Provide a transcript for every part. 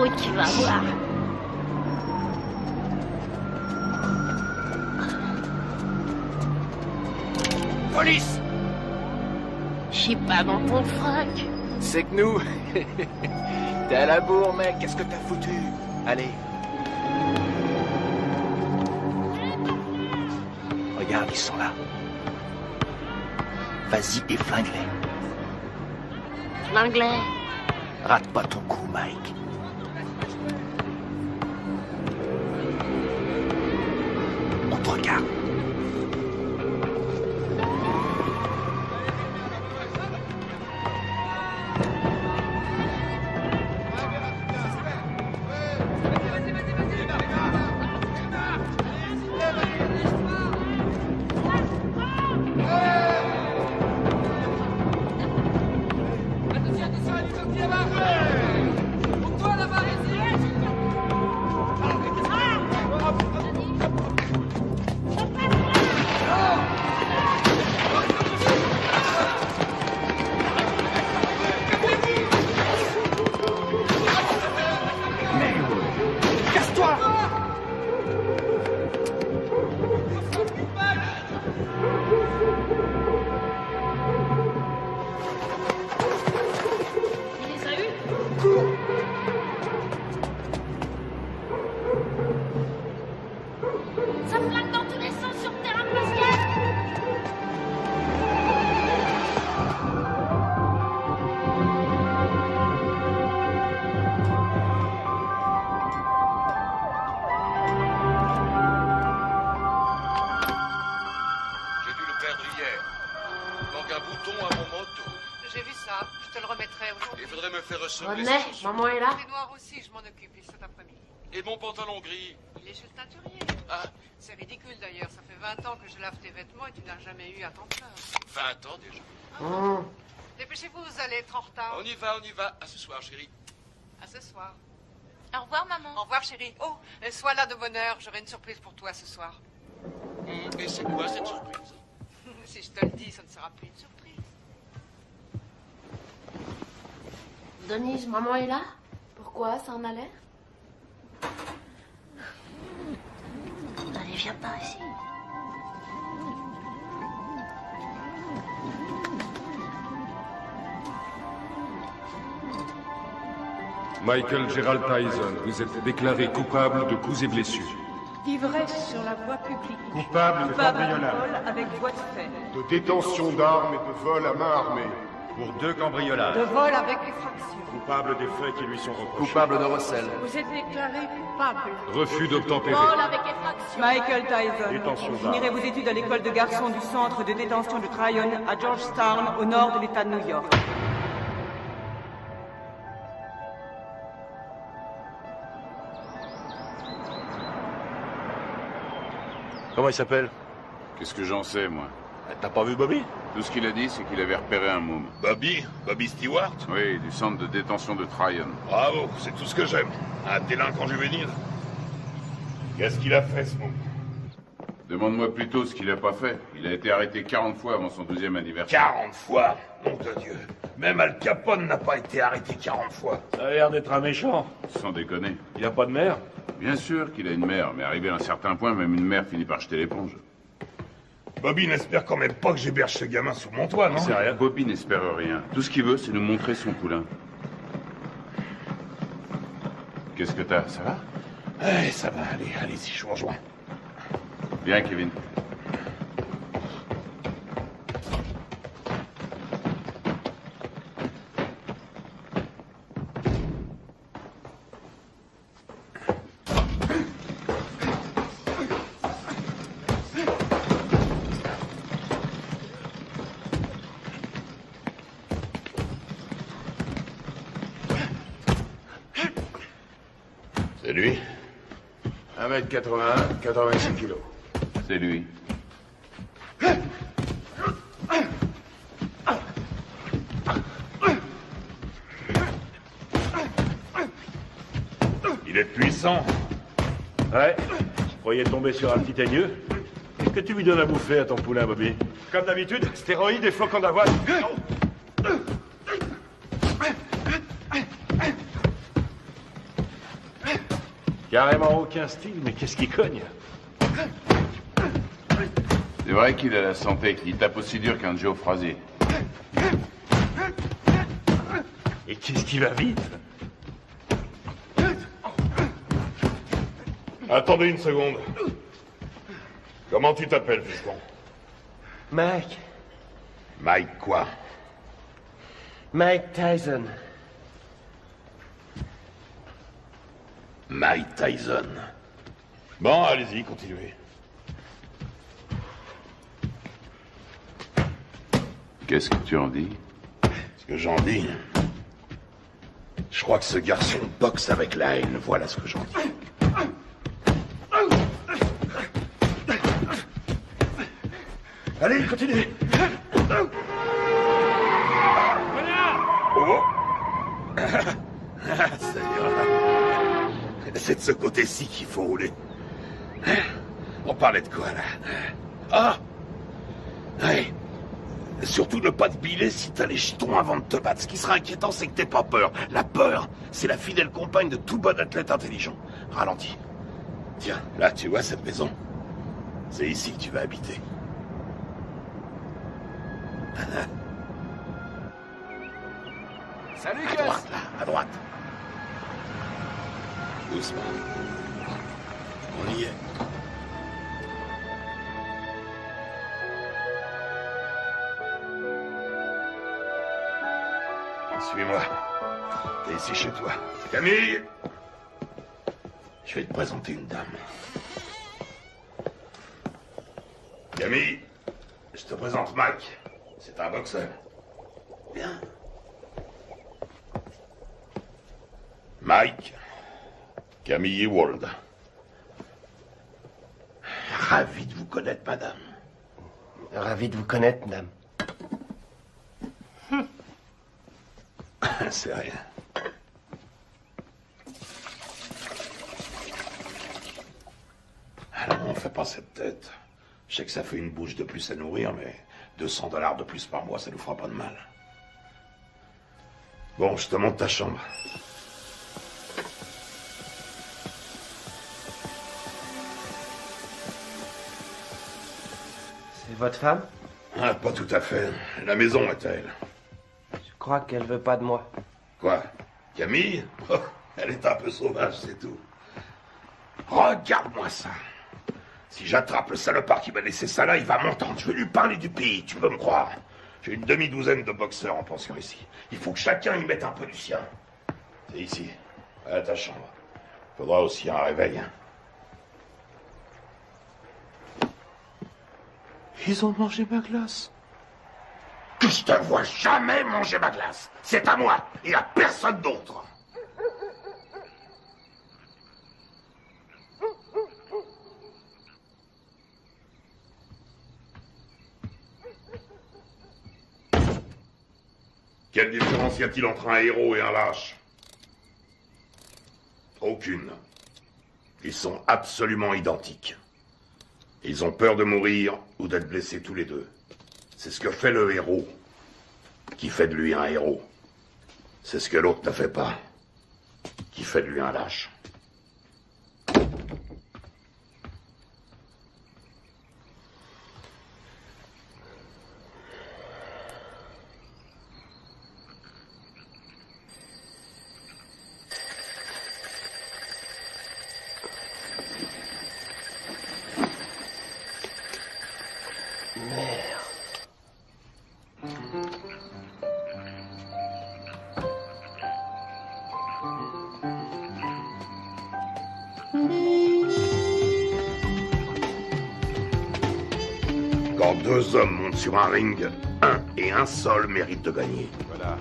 Oui, tu vas voir. Police! Je suis pas dans ton froc. C'est que nous. T'es à la bourre, mec. Qu'est-ce que t'as foutu? Allez. Regarde, ils sont là. Vas-y et flingue-les. L'anglais. Rate pas ton coup, Mike. On te regarde. Ça flingue dans tous les sens sur le terrain de basket. J'ai dû le perdre hier. Il manque un bouton à mon manteau. J'ai vu ça, je te le remettrai aujourd'hui. Il faudrait me faire ressembler René, ces chaussures. maman est là. Les noirs aussi, je m'en occupe, cet après-midi. Et mon pantalon gris. Il est chez le teinturier. Ah, C'est ridicule d'ailleurs, ça fait 20 ans que je lave tes vêtements et tu n'as jamais eu à t'en plaindre. 20 ans déjà. Dépêchez-vous, vous allez être en retard. On y va, on y va. À ce soir, chérie. À ce soir. Au revoir, maman. Au revoir, chérie. Oh, sois là de bonne heure, j'aurai une surprise pour toi ce soir. Et c'est quoi cette surprise? Si je te le dis, ça ne sera plus une surprise. Denise, maman est là. Pourquoi? Ça en a l'air? Allez, viens pas ici. Michael Gerald Tyson, vous êtes déclaré coupable de coups et blessures. D'ivresse sur la voie publique. Coupable de Coupable de cambriolage, vol avec voie de fait. de détention d'armes et de vol à main armée. Pour 2 cambriolages. De vol avec effraction. Coupable des faits qui lui sont reprochés. Coupable de recel. Vous êtes déclaré coupable. Refus d'obtempérer. Vol avec effraction. Michael Tyson, Détention vous d'armes. finirez vos études à l'école de garçons du centre de détention de Tryon à Georgetown, au nord de l'État de New York. Comment il s'appelle? Qu'est-ce que j'en sais, moi? T'as pas vu Bobby? Tout ce qu'il a dit, c'est qu'il avait repéré un môme. Bobby Stewart? Oui, du centre de détention de Tryon. Bravo, c'est tout ce que j'aime. Un délinquant juvénile. Qu'est-ce qu'il a fait, ce môme? Demande-moi plutôt ce qu'il a pas fait. Il a été arrêté 40 fois avant son 12e anniversaire. 40 fois? Nom de Dieu. Même Al Capone n'a pas été arrêté 40 fois. Ça a l'air d'être un méchant. Sans déconner. Il a pas de mère? Bien sûr qu'il a une mère, mais arrivé à un certain point, même une mère finit par jeter l'éponge. Bobby n'espère quand même pas que j'héberge ce gamin sous mon toit, non? C'est rien. Bobby n'espère rien. Tout ce qu'il veut, c'est nous montrer son poulain. Qu'est-ce que t'as? Ça va? Eh, ça va, allez-y, je vous rejoins. Viens, Kevin. C'est lui? 1m81, 86 kilos. C'est lui. Il est puissant. Ouais. Je croyais tomber sur un petit aigneux. Qu'est-ce que tu lui donnes à bouffer à ton poulain, Bobby? Comme d'habitude, stéroïdes et flocons d'avoine. Carrément aucun style, mais qu'est-ce qui cogne? C'est vrai qu'il a la santé. Il tape aussi dur qu'un Joe Frazier. Et qu'est-ce qui va vite? Attendez une seconde. Comment tu t'appelles, fiston? Mike. Mike quoi? Mike Tyson. Mike Tyson. Bon, allez-y, continuez. Qu'est-ce que tu en dis? Ce que j'en dis... Je crois que ce garçon boxe avec la haine, voilà ce que j'en dis. Allez, continuez. Oh. Ça ira. C'est de ce côté-ci qu'il faut rouler. On parlait de quoi, là? Ah! Ouais. Surtout ne pas te biler si t'as les jetons avant de te battre. Ce qui sera inquiétant, c'est que t'aies pas peur. La peur, c'est la fidèle compagne de tout bon athlète intelligent. Ralentis. Tiens, là, tu vois cette maison? C'est ici que tu vas habiter. Salut, À Gus. droite, là, à droite. Doucement. On y est. Suis-moi. T'es ici chez toi. Camille! Je vais te présenter une dame. Camille, je te présente Mike. C'est un boxeur. Bien. Mike, Camille Ewald. Ravi de vous connaître, madame. Ravi de vous connaître, madame. C'est rien. Alors, on fait pas cette tête. Je sais que ça fait une bouche de plus à nourrir, mais $200 de plus par mois, ça nous fera pas de mal. Bon, je te montre ta chambre. C'est votre femme? Ah, pas tout à fait. La maison est à elle. Je crois qu'elle veut pas de moi. Quoi? Camille? Oh, elle est un peu sauvage, c'est tout. Regarde-moi ça. Si j'attrape le salopard qui m'a laissé ça là, il va m'entendre. Je vais lui parler du pays, tu peux me croire. J'ai une demi-douzaine de boxeurs en pension ici. Il faut que chacun y mette un peu du sien. C'est ici, à ta chambre. Faudra aussi un réveil. Ils ont mangé ma glace. Que je te vois jamais manger ma glace. C'est à moi et à personne d'autre. Quelle différence y a-t-il entre un héros et un lâche? Aucune. Ils sont absolument identiques. Ils ont peur de mourir ou d'être blessés tous les deux. C'est ce que fait le héros qui fait de lui un héros. C'est ce que l'autre ne fait pas, qui fait de lui un lâche. Quand deux hommes montent sur un ring, un et un seul mérite de gagner. Voilà.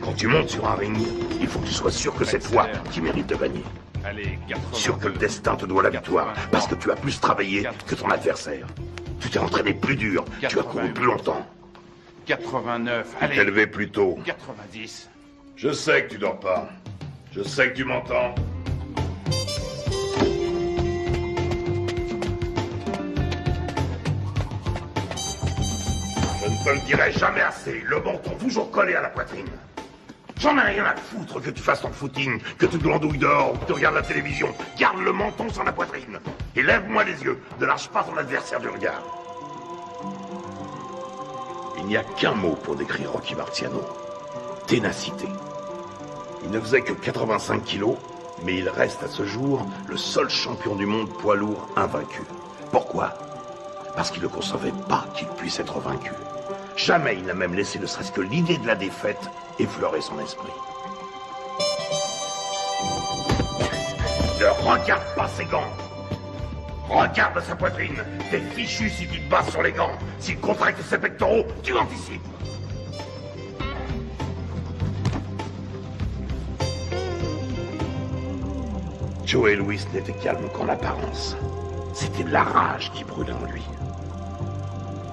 Quand tu montes sur un ring, il faut que tu sois sûr que c'est toi qui mérites de gagner. Allez, 80. Sûr que le destin te doit la victoire, parce que tu as plus travaillé que ton adversaire. Tu t'es entraîné plus dur, tu as couru plus longtemps. 89, Tu t'es levé plus tôt. 90. Je sais que tu dors pas. Je sais que tu m'entends. Je ne te le dirai jamais assez. Le menton toujours collé à la poitrine. J'en ai rien à foutre que tu fasses ton footing, que tu glandouilles dehors ou que tu regardes la télévision. Garde le menton sur la poitrine. Et lève-moi les yeux. Ne lâche pas ton adversaire du regard. Il n'y a qu'un mot pour décrire Rocky Marciano. Ténacité. Il ne faisait que 85 kilos, mais il reste à ce jour le seul champion du monde poids lourd invaincu. Pourquoi? Parce qu'il ne concevait pas qu'il puisse être vaincu. Jamais il n'a même laissé ne serait-ce que l'idée de la défaite effleurer son esprit. Ne regarde pas ses gants. Regarde sa poitrine. T'es fichu si tu te bases sur les gants. S'il contracte ses pectoraux, tu anticipes. Joe Louis n'était calme qu'en apparence. C'était de la rage qui brûlait en lui.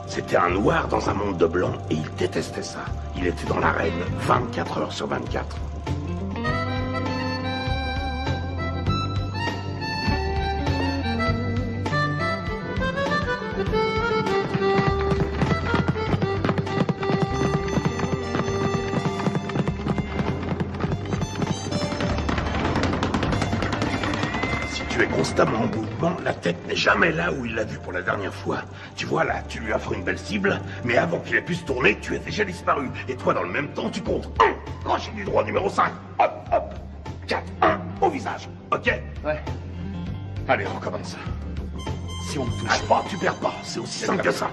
C'était un noir dans un monde de blanc et il détestait ça. Il était dans l'arène 24 heures sur 24. Tu es constamment en mouvement, la tête n'est jamais là où il l'a vue pour la dernière fois. Tu vois là, tu lui offres une belle cible, mais avant qu'il ait pu se tourner, tu es déjà disparu. Et toi, dans le même temps, tu comptes 1, crochet du droit numéro 5, hop, hop, 4, 1, au visage, ok? Ouais. Allez, recommence. Si on ne touche pas, tu perds pas, c'est aussi simple que ça.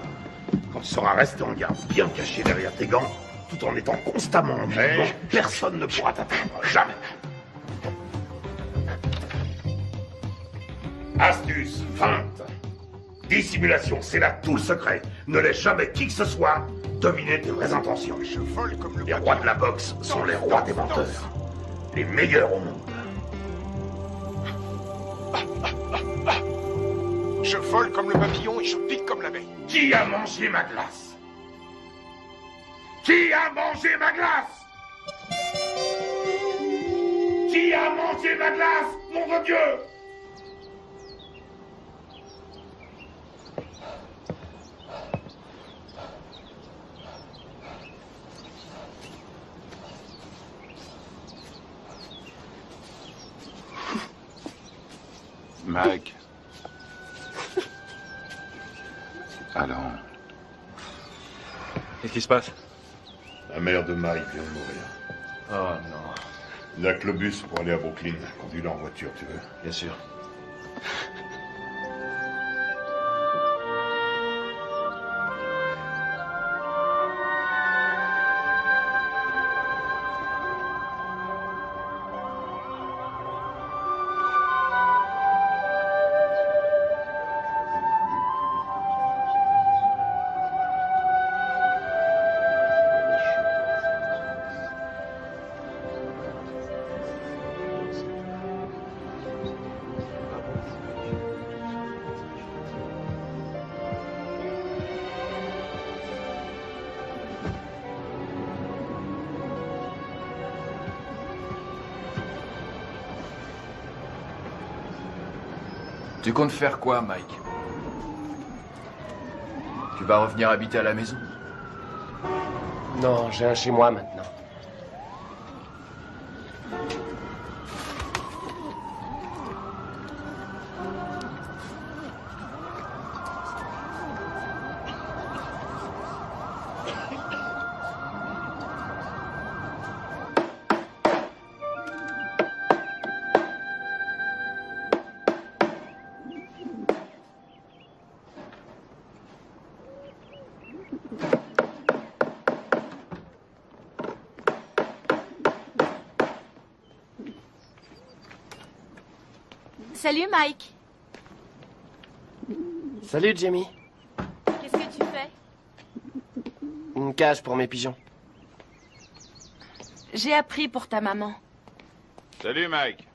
Quand tu seras resté en garde, bien caché derrière tes gants, tout en étant constamment en mouvement, personne ne pourra t'atteindre, jamais. Astuce, feinte, dissimulation, c'est là tout le secret. Ne laisse jamais qui que ce soit deviner tes vraies intentions. Les rois de la boxe sont les rois des menteurs. Les meilleurs au monde. Je vole comme le papillon et je pique comme l'abeille. Qui a mangé ma glace? Qui a mangé ma glace? Qui a mangé ma glace? Nom de Dieu! Mike. Alors. Qu'est-ce qui se passe? La mère de Mike vient de mourir. Oh non. Il n'y a que le bus pour aller à Brooklyn. Conduis-le en voiture, tu veux? Bien sûr. Tu comptes faire quoi, Mike? Tu vas revenir habiter à la maison? Non, j'ai un chez moi maintenant. Salut Mike. Salut Jamie. Qu'est-ce que tu fais? Une cage pour mes pigeons. J'ai appris pour ta maman. Salut, Mike.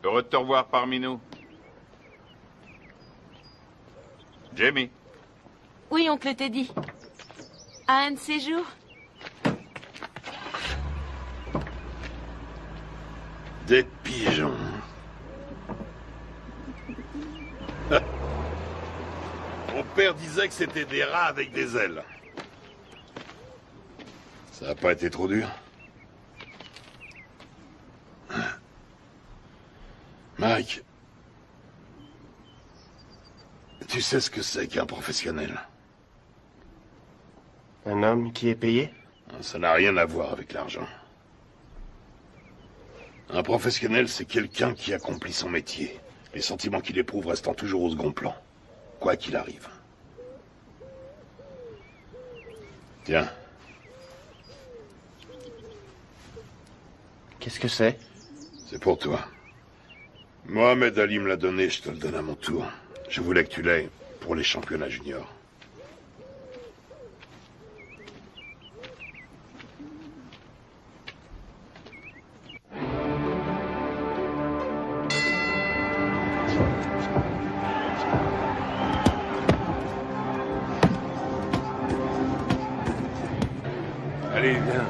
Heureux de te revoir parmi nous. Jamie. Oui, oncle Teddy. À un de ces jours. Des pigeons. Mon père disait que c'était des rats avec des ailes. Ça a pas été trop dur? Mike, tu sais ce que c'est qu'un professionnel? Un homme qui est payé? Ça n'a rien à voir avec l'argent. Un professionnel, c'est quelqu'un qui accomplit son métier. Les sentiments qu'il éprouve restant toujours au second plan, quoi qu'il arrive. Tiens. Qu'est-ce que c'est? C'est pour toi. Mohamed Ali me l'a donné, je te le donne à mon tour. Je voulais que tu l'aies pour les championnats juniors. Allez, viens.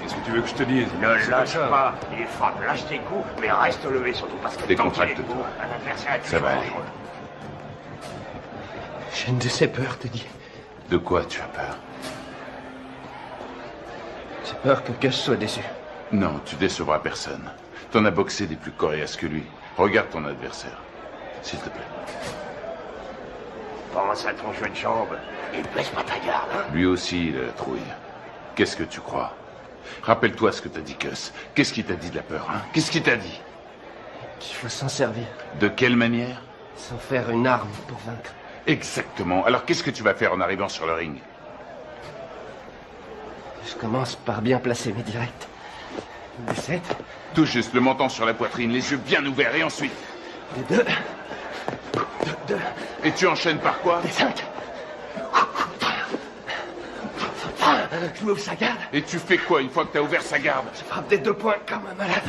Qu'est-ce que tu veux que je te dise? Ne lâche pas. Il frappe, lâche tes coups, mais reste levé surtout parce que Décontracte-toi. un adversaire est Ça va très aller. dangereux. J'ai une de ces peurs, Teddy. De quoi tu as peur? J'ai peur que Gus soit déçu. Non, tu décevras personne. T'en as boxé des plus coriaces que lui. Regarde ton adversaire. S'il te plaît. Pense à ton jeu de jambes et baisse pas ta garde. Hein? Lui aussi, il a la trouille. Qu'est-ce que tu crois? Rappelle-toi ce que t'as dit, Gus. Qu'est-ce qu'il t'a dit de la peur, hein? Qu'est-ce qu'il t'a dit? Qu'il faut s'en servir. De quelle manière? Sans faire une arme pour vaincre. Exactement. Alors qu'est-ce que tu vas faire en arrivant sur le ring? Je commence par bien placer mes directs. Des 7. Tout juste, le menton sur la poitrine, les yeux bien ouverts, et ensuite? Des 2. Et tu enchaînes par quoi? Des 5. Je m'ouvre sa garde. Et tu fais quoi une fois que t'as ouvert sa garde? Je frappe des 2 points comme un malade.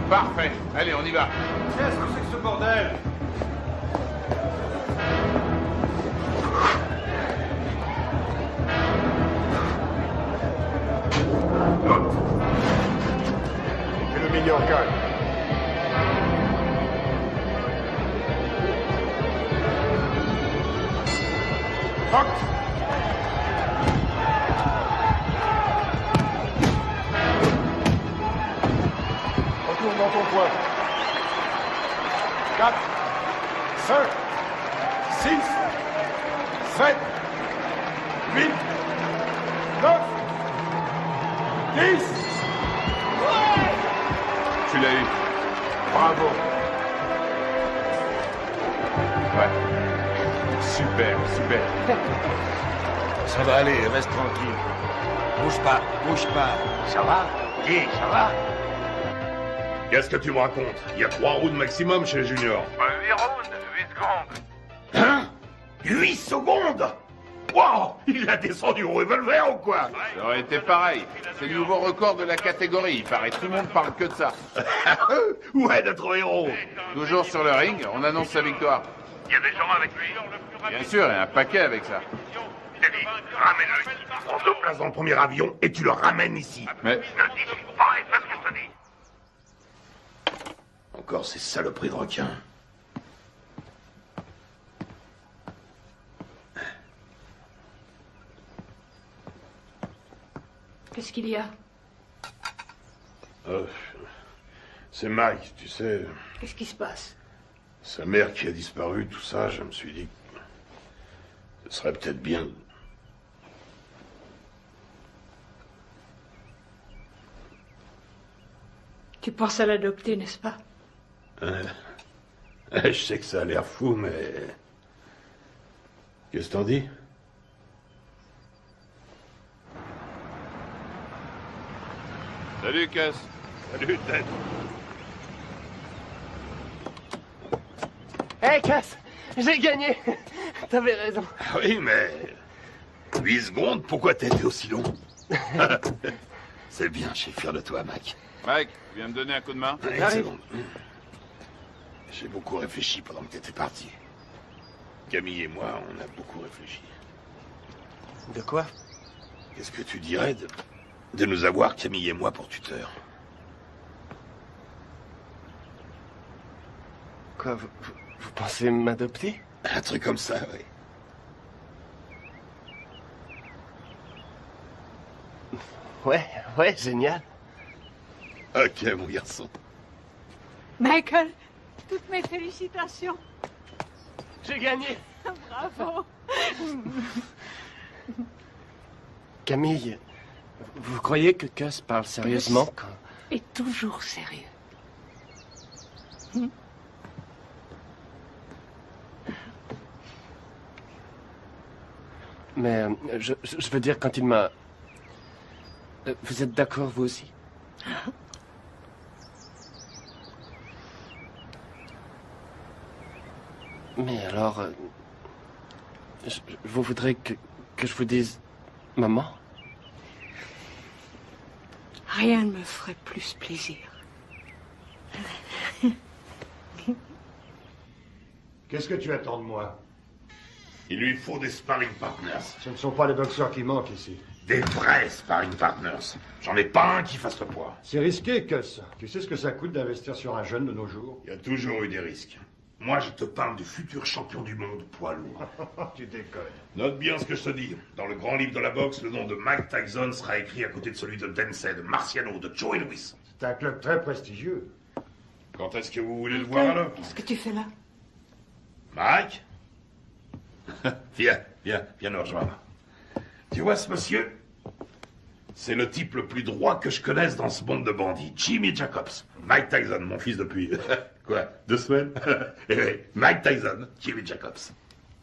Parfait. Allez, on y va. Qu'est-ce que c'est que ce bordel? Que le meilleur gagne. Acte. Retourne dans ton coin. 4, 5, 6, 7, 8, 9, 10. Tu l'as eu. Bravo. Ouais. Super, super. Ça va aller, reste tranquille. Bouge pas, bouge pas. Ça va? Dis, ça va? Qu'est-ce que tu me racontes? Il y a 3 rounds maximum chez les juniors. 8 rounds, 8 secondes. Hein? 8 secondes? Wow! Il a descendu au revolver ou quoi? Ça aurait été pareil. C'est le nouveau record de la catégorie, il paraît. Tout le monde parle que de ça. Ouais, notre héros. Toujours sur le ring, on annonce sa victoire. Il y a des gens avec lui. Bien sûr, il y a un paquet avec ça. Teddy, ramène-le ici. Prends 2 places dans le premier avion et tu le ramènes ici. Mais Ne dis pas, et fais ce que je te dis. Encore ces saloperies de requins. Qu'est-ce qu'il y a? C'est Mike, tu sais. Qu'est-ce qui se passe? Sa mère qui a disparu, tout ça, je me suis dit que ce serait peut-être bien. Tu penses à l'adopter, n'est-ce pas? Je sais que ça a l'air fou, mais... Qu'est-ce que t'en dis? salut, Cass. Salut, Ted. Hé, Cass! J'ai gagné! T'avais raison. Ah oui, mais... 8 secondes, pourquoi t'as été aussi long? C'est bien, je suis fier de toi, Mac. Mike, tu viens me donner un coup de main? Une seconde. J'ai beaucoup réfléchi pendant que t'étais parti. Camille et moi, on a beaucoup réfléchi. De quoi? Qu'est-ce que tu dirais de nous avoir, Camille et moi, pour tuteurs? Quoi, vous pensez m'adopter? Un truc comme ça, oui. Ouais, génial. Ok, mon garçon. Michael, toutes mes félicitations. J'ai gagné. Bravo. Camille, vous croyez que Gus parle sérieusement quand... Et toujours sérieux. Mais je veux dire, quand il m'a... Vous êtes d'accord, vous aussi? Mais alors... vous voudrez que je vous dise... Maman? Rien ne me ferait plus plaisir. Qu'est-ce que tu attends de moi? Il lui faut des sparring partners. Ce ne sont pas les boxeurs qui manquent ici. Des vrais sparring partners. J'en ai pas un qui fasse le poids. C'est risqué, Gus. Tu sais ce que ça coûte d'investir sur un jeune de nos jours? Il y a toujours eu des risques. Moi, je te parle du futur champion du monde poids lourd. Tu déconnes. Note bien ce que je te dis. Dans le grand livre de la boxe, le nom de Mike Tyson sera écrit à côté de celui de Dempsey, de Marciano, de Joey Louis. C'est un club très prestigieux. Quand est-ce que vous voulez le voir, alors? Qu'est-ce que tu fais là? Mike? Viens nous rejoindre. Tu vois ce monsieur? C'est le type le plus droit que je connaisse dans ce monde de bandits. Jimmy Jacobs. Mike Tyson, mon fils depuis... quoi, 2 semaines? Mike Tyson, Jimmy Jacobs.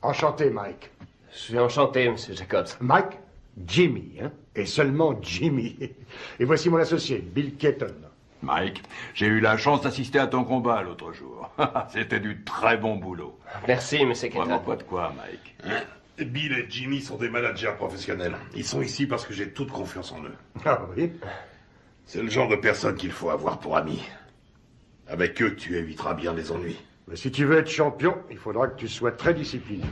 Enchanté, Mike. Je suis enchanté, monsieur Jacobs. Mike, Jimmy, hein? Et seulement Jimmy. Et voici mon associé, Bill Keaton. Mike, j'ai eu la chance d'assister à ton combat l'autre jour. C'était du très bon boulot. Merci, monsieur Keaton. Vraiment pas de quoi, Mike. Hein? Bill et Jimmy sont des managers professionnels. Ils sont ici parce que j'ai toute confiance en eux. Ah oui? C'est le genre de personne qu'il faut avoir pour amis. Avec eux, tu éviteras bien les ennuis. Mais si tu veux être champion, il faudra que tu sois très discipliné.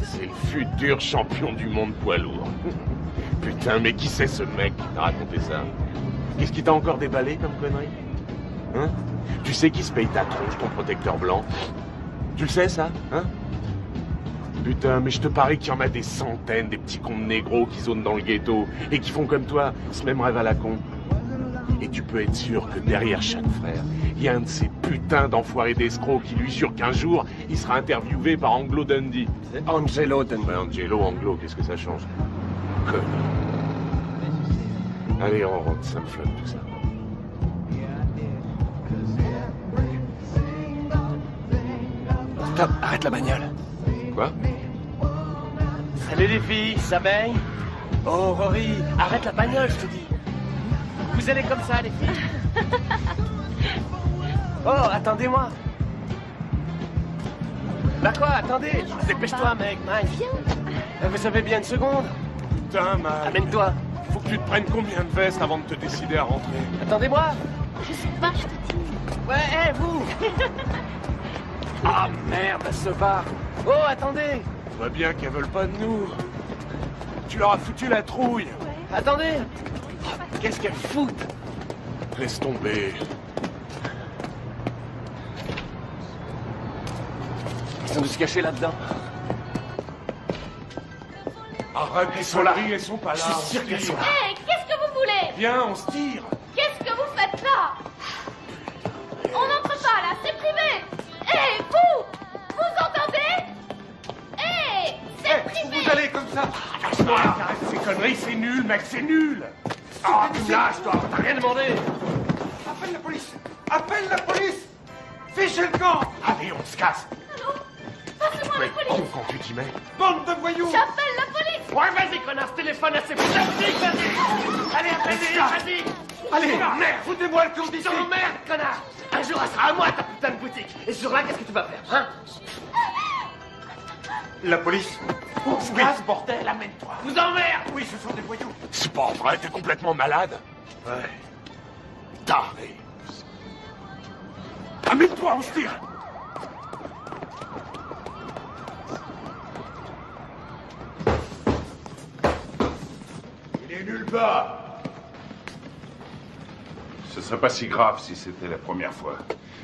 C'est le futur champion du monde poids lourd. Putain, mais qui c'est ce mec qui t'a raconté ça? Qu'est-ce qui t'a encore déballé comme connerie? Hein? Tu sais qui se paye ta tronche, ton protecteur blanc? Tu le sais, ça? Hein? Putain, mais je te parie qu'il y en a des centaines, des petits cons de négros qui zonent dans le ghetto et qui font comme toi, ce même rêve à la con. Et tu peux être sûr que derrière chaque frère, il y a un de ces putains d'enfoirés d'escrocs qui lui jure qu'un jour, il sera interviewé par Anglo Dundee. C'est Angelo Dundee. Ouais, Angelo, Anglo, qu'est-ce que ça change? Connard. Allez, on rentre, ça me flotte tout ça. Stop, arrête la bagnole. Quoi? Salut les filles, ça baigne? Oh, Rory, arrête la bagnole, je te dis. Vous allez comme ça, les filles? Oh, attendez-moi. Bah quoi, attendez. Dépêche-toi, mec, Mike. Viens. Vous avez bien une seconde? Putain, Mike. Amène-toi. Faut que tu te prennes combien de vestes avant de te décider à rentrer? Attendez-moi. Je sais pas, je te dis. Ouais, hé, vous. Ah, merde, ce bar. Oh, attendez. On voit bien qu'elles veulent pas de nous. Tu leur as foutu la trouille. Ouais. Attendez. Qu'est-ce qu'elles foutent? Laisse tomber. Ils sont de se cacher là-dedans. Arrête, elles sont là. Elles sont pas là. Je suis sûr qu'elles sont là. Hé, qu'est-ce que vous voulez? Viens, on se tire. Qu'est-ce que vous faites là? On n'entre pas là, c'est privé. Hé, vous entendez? Hé, c'est privé. Vous allez comme ça. Lâche-moi. Arrête ces conneries, c'est nul, mec, c'est nul. Ah, tu me lâches, toi. T'as rien demandé. Appelle la police. Appelle la police. Fichez le camp. Allez, on se casse. Allô? Passez-moi la police. Con quand tu dis mec. Bande de voyous. J'appelle la police. Ouais, vas-y, connard, téléphone à ces putains de flics, vas-y. Allez, vas-y. Allez, merde, foutez-moi le camp d'ici. Je t'emmerde, connard. Un jour, elle sera à moi, ta putain de boutique. Et ce jour-là, qu'est-ce que tu vas faire, hein? La police. On se casse, bordel, amène-toi. Vous emmerde. Oui, ce sont des voyous. C'est pas vrai, t'es complètement malade. Ouais. Taré. Amène-toi, on se tire. Il est nulle part. Ce serait pas si grave si c'était la première fois.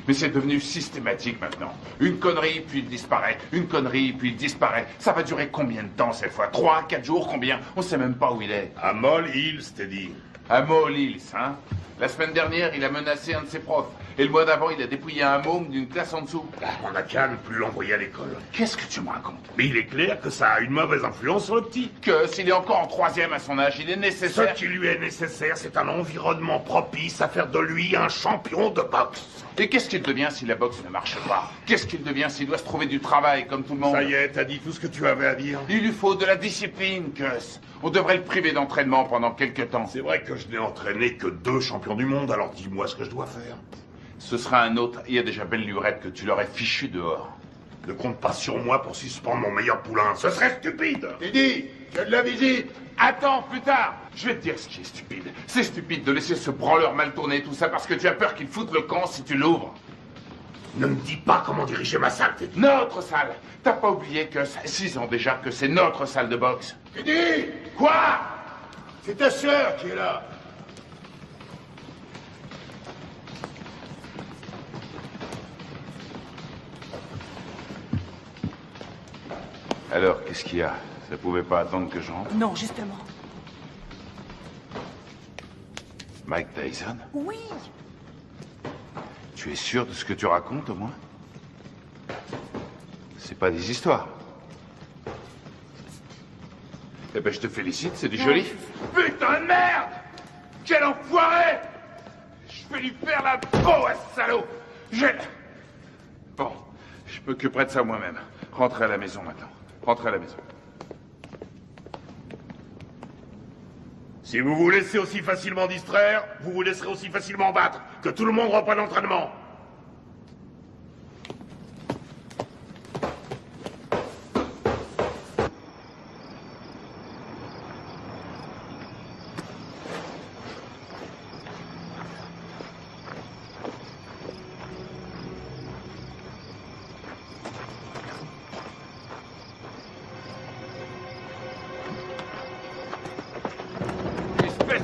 Mais c'est devenu systématique maintenant. Une connerie, puis il disparaît. Une connerie, puis il disparaît. Ça va durer combien de temps cette fois? 3, 4 jours, combien? On sait même pas où il est. À Moll Hills, t'es dit. À Moll Hills, hein? La semaine dernière, il a menacé un de ses profs. Et le mois d'avant, il a dépouillé un môme d'une classe en dessous. On a qu'à ne plus l'envoyer à l'école. Qu'est-ce que tu me racontes? Mais il est clair que ça a une mauvaise influence sur le petit. Que s'il est encore en 3e à son âge, il est nécessaire... Ce qui lui est nécessaire, c'est un environnement propice à faire de lui un champion de boxe. Et qu'est-ce qu'il devient si la boxe ne marche pas? Qu'est-ce qu'il devient s'il doit se trouver du travail comme tout le monde? Ça y est, t'as dit tout ce que tu avais à dire. Il lui faut de la discipline, Gus. On devrait le priver d'entraînement pendant quelques temps. C'est vrai que je n'ai entraîné que 2 champions du monde, alors dis-moi ce que je dois faire. Ce sera un autre. Il y a déjà belle lurette que tu l'aurais fichu dehors. Ne compte pas sur moi pour suspendre mon meilleur poulain. Ce serait stupide. Teddy, tu as de la visite. Attends, plus tard. Je vais te dire ce qui est stupide. C'est stupide de laisser ce branleur mal tourner, tout ça, parce que tu as peur qu'il foute le camp si tu l'ouvres. Ne me dis pas comment diriger ma salle, Teddy. Notre salle. T'as pas oublié que ça fait 6 ans déjà que c'est notre salle de boxe. Teddy! Quoi? C'est ta sœur qui est là. Alors, qu'est-ce qu'il y a? Ça pouvait pas attendre que je rentre? Non, justement. Mike Tyson? Oui. Tu es sûr de ce que tu racontes, au moins? C'est pas des histoires. Eh ben, je te félicite, c'est du joli. Putain de merde! Quel enfoiré! Je vais lui faire la peau à ce salaud! Bon, je m'occuperai de ça moi-même. Rentrez à la maison maintenant. Rentrez à la maison. Si vous vous laissez aussi facilement distraire, vous vous laisserez aussi facilement battre. Que tout le monde reprenne l'entraînement.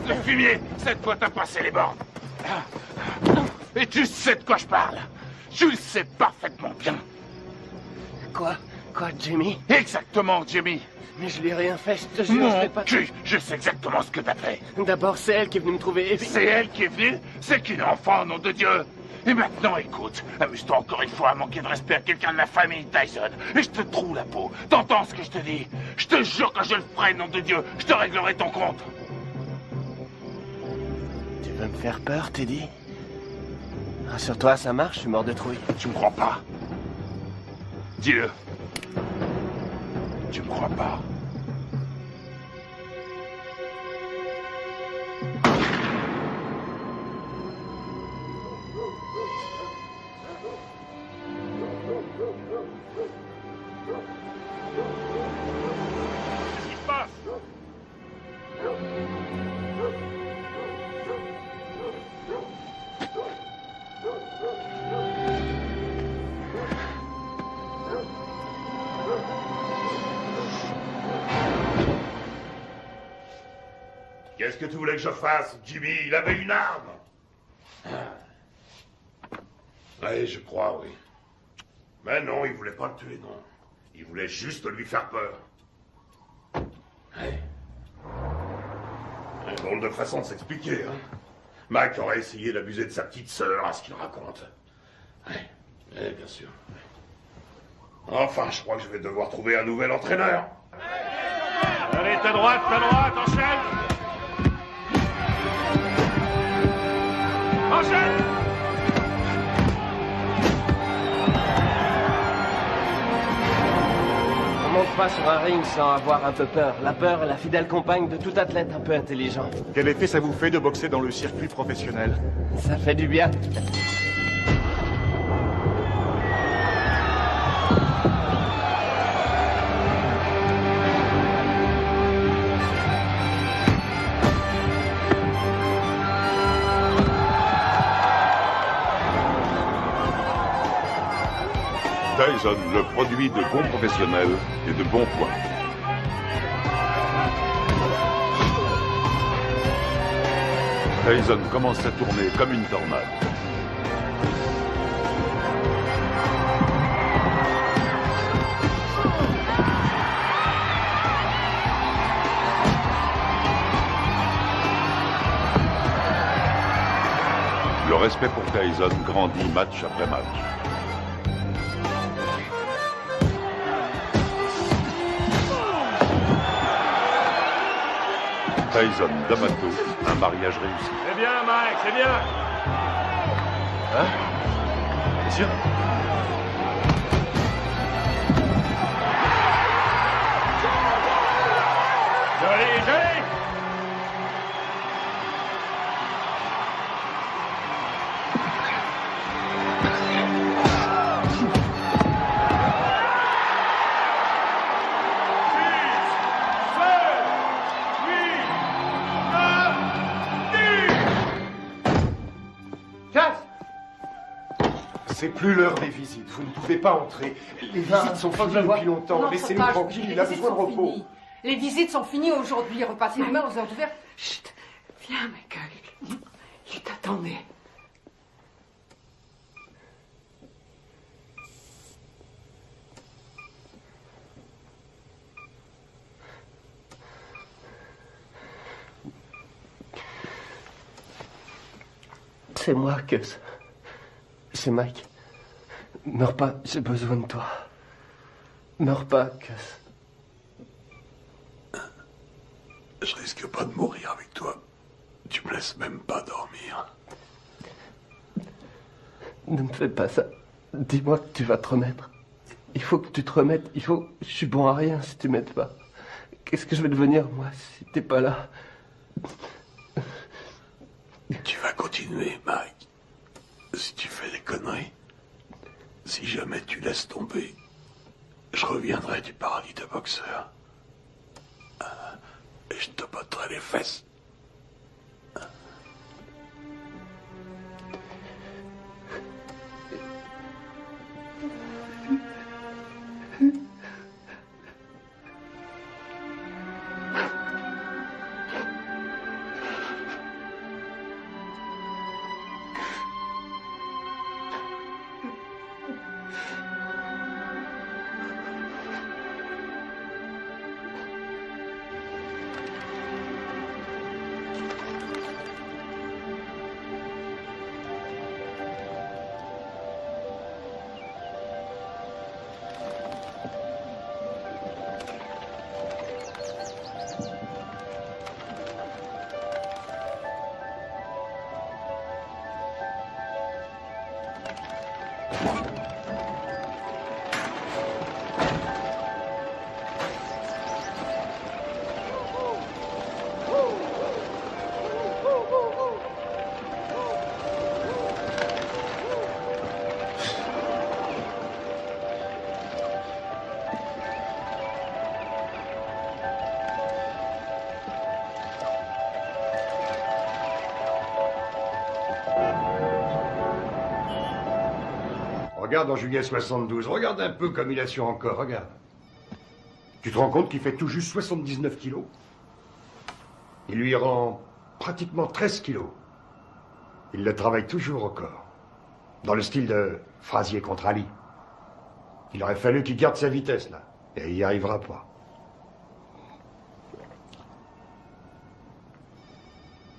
De fumier, cette fois t'as passé les bornes. Et tu sais de quoi je parle. Tu le sais parfaitement bien. Quoi, Jimmy? Exactement, Jimmy. Mais je lui ai rien fait, je te jure, je Mon l'ai pas... cul, je sais exactement ce que t'as fait. D'abord, c'est elle qui est venue me trouver. C'est elle qui est venue? C'est qu'une enfant, nom de Dieu. Et maintenant, écoute, amuse-toi encore une fois à manquer de respect à quelqu'un de la famille Tyson. Et je te troue la peau. T'entends ce que je te dis? Je te jure que je le ferai, nom de Dieu. Je te réglerai ton compte. Tu veux me faire peur, Teddy? Rassure-toi, ça marche, je suis mort de trouille. Tu me crois pas? Dis-le. Tu me crois pas? Qu'est-ce qui se passe? Qu'est-ce que tu voulais que je fasse, Jimmy? Il avait une arme. Oui, je crois, oui. Mais non, il voulait pas le tuer, non. Il voulait juste lui faire peur. Ouais. Un drôle de façon de s'expliquer, hein. Mac aurait essayé d'abuser de sa petite sœur, à ce qu'il raconte. Ouais, bien sûr. Enfin, je crois que je vais devoir trouver un nouvel entraîneur. Allez, ta droite, enchaîne! Enchaîne! On monte pas sur un ring sans avoir un peu peur. La peur est la fidèle compagne de tout athlète un peu intelligent. Quel effet ça vous fait de boxer dans le circuit professionnel? Ça fait du bien. Tyson, le produit de bons professionnels et de bons points. Tyson commence à tourner comme une tornade. Le respect pour Tyson grandit match après match. Tyson, D'Amato, un mariage réussi. C'est bien, Mike, c'est bien. Hein? T'es sûr? Joli, joli. C'est plus l'heure des visites. Vous ne pouvez pas entrer. Les visites sont finies depuis longtemps. Non, Laissez-le Sauvage, tranquille. les Il a visites besoin de sont repos. finies. Les visites sont finies aujourd'hui. Repassez les mains aux heures ouvertes. Chut. Viens, Michael. Il t'attendait. C'est moi, Gus. C'est Mike. Meurs pas, j'ai besoin de toi. Meurs pas, Gus. Je risque pas de mourir avec toi. Tu me laisses même pas dormir. Ne me fais pas ça. Dis-moi que tu vas te remettre. Il faut que tu te remettes. Je suis bon à rien si tu m'aides pas. Qu'est-ce que je vais devenir, moi, si t'es pas là? Tu vas continuer, Mike. Si tu fais des conneries, si jamais tu laisses tomber, je reviendrai du paradis de boxeur. Et je te botterai les fesses. Regarde en juillet 72, regarde un peu comme il assure encore, regarde. Tu te rends compte qu'il fait tout juste 79 kilos? Il lui rend pratiquement 13 kilos. Il le travaille toujours au corps. Dans le style de Frazier contre Ali. Il aurait fallu qu'il garde sa vitesse, là. Et il n'y arrivera pas.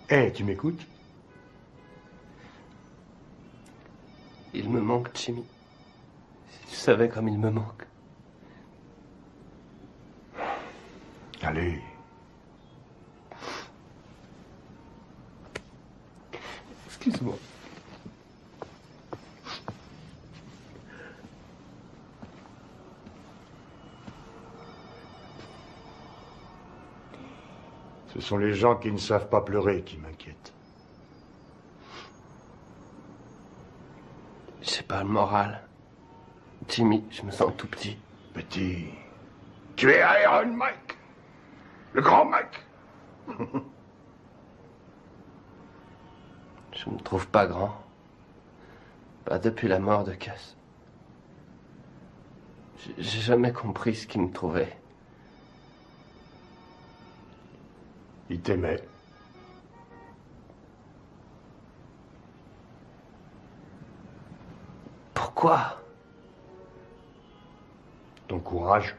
Hé, tu m'écoutes? Il me manque, Jimmy. Si tu savais comme il me manque. Allez. Excuse-moi. Ce sont les gens qui ne savent pas pleurer qui m'inquiètent. J'ai pas le moral. Jimmy, je me sens tout petit. Petit. Tu es Iron Mike. Le grand Mike. Je me trouve pas grand. Pas depuis la mort de Cass. J'ai jamais compris ce qu'il me trouvait. Il t'aimait. Quoi? Ton courage.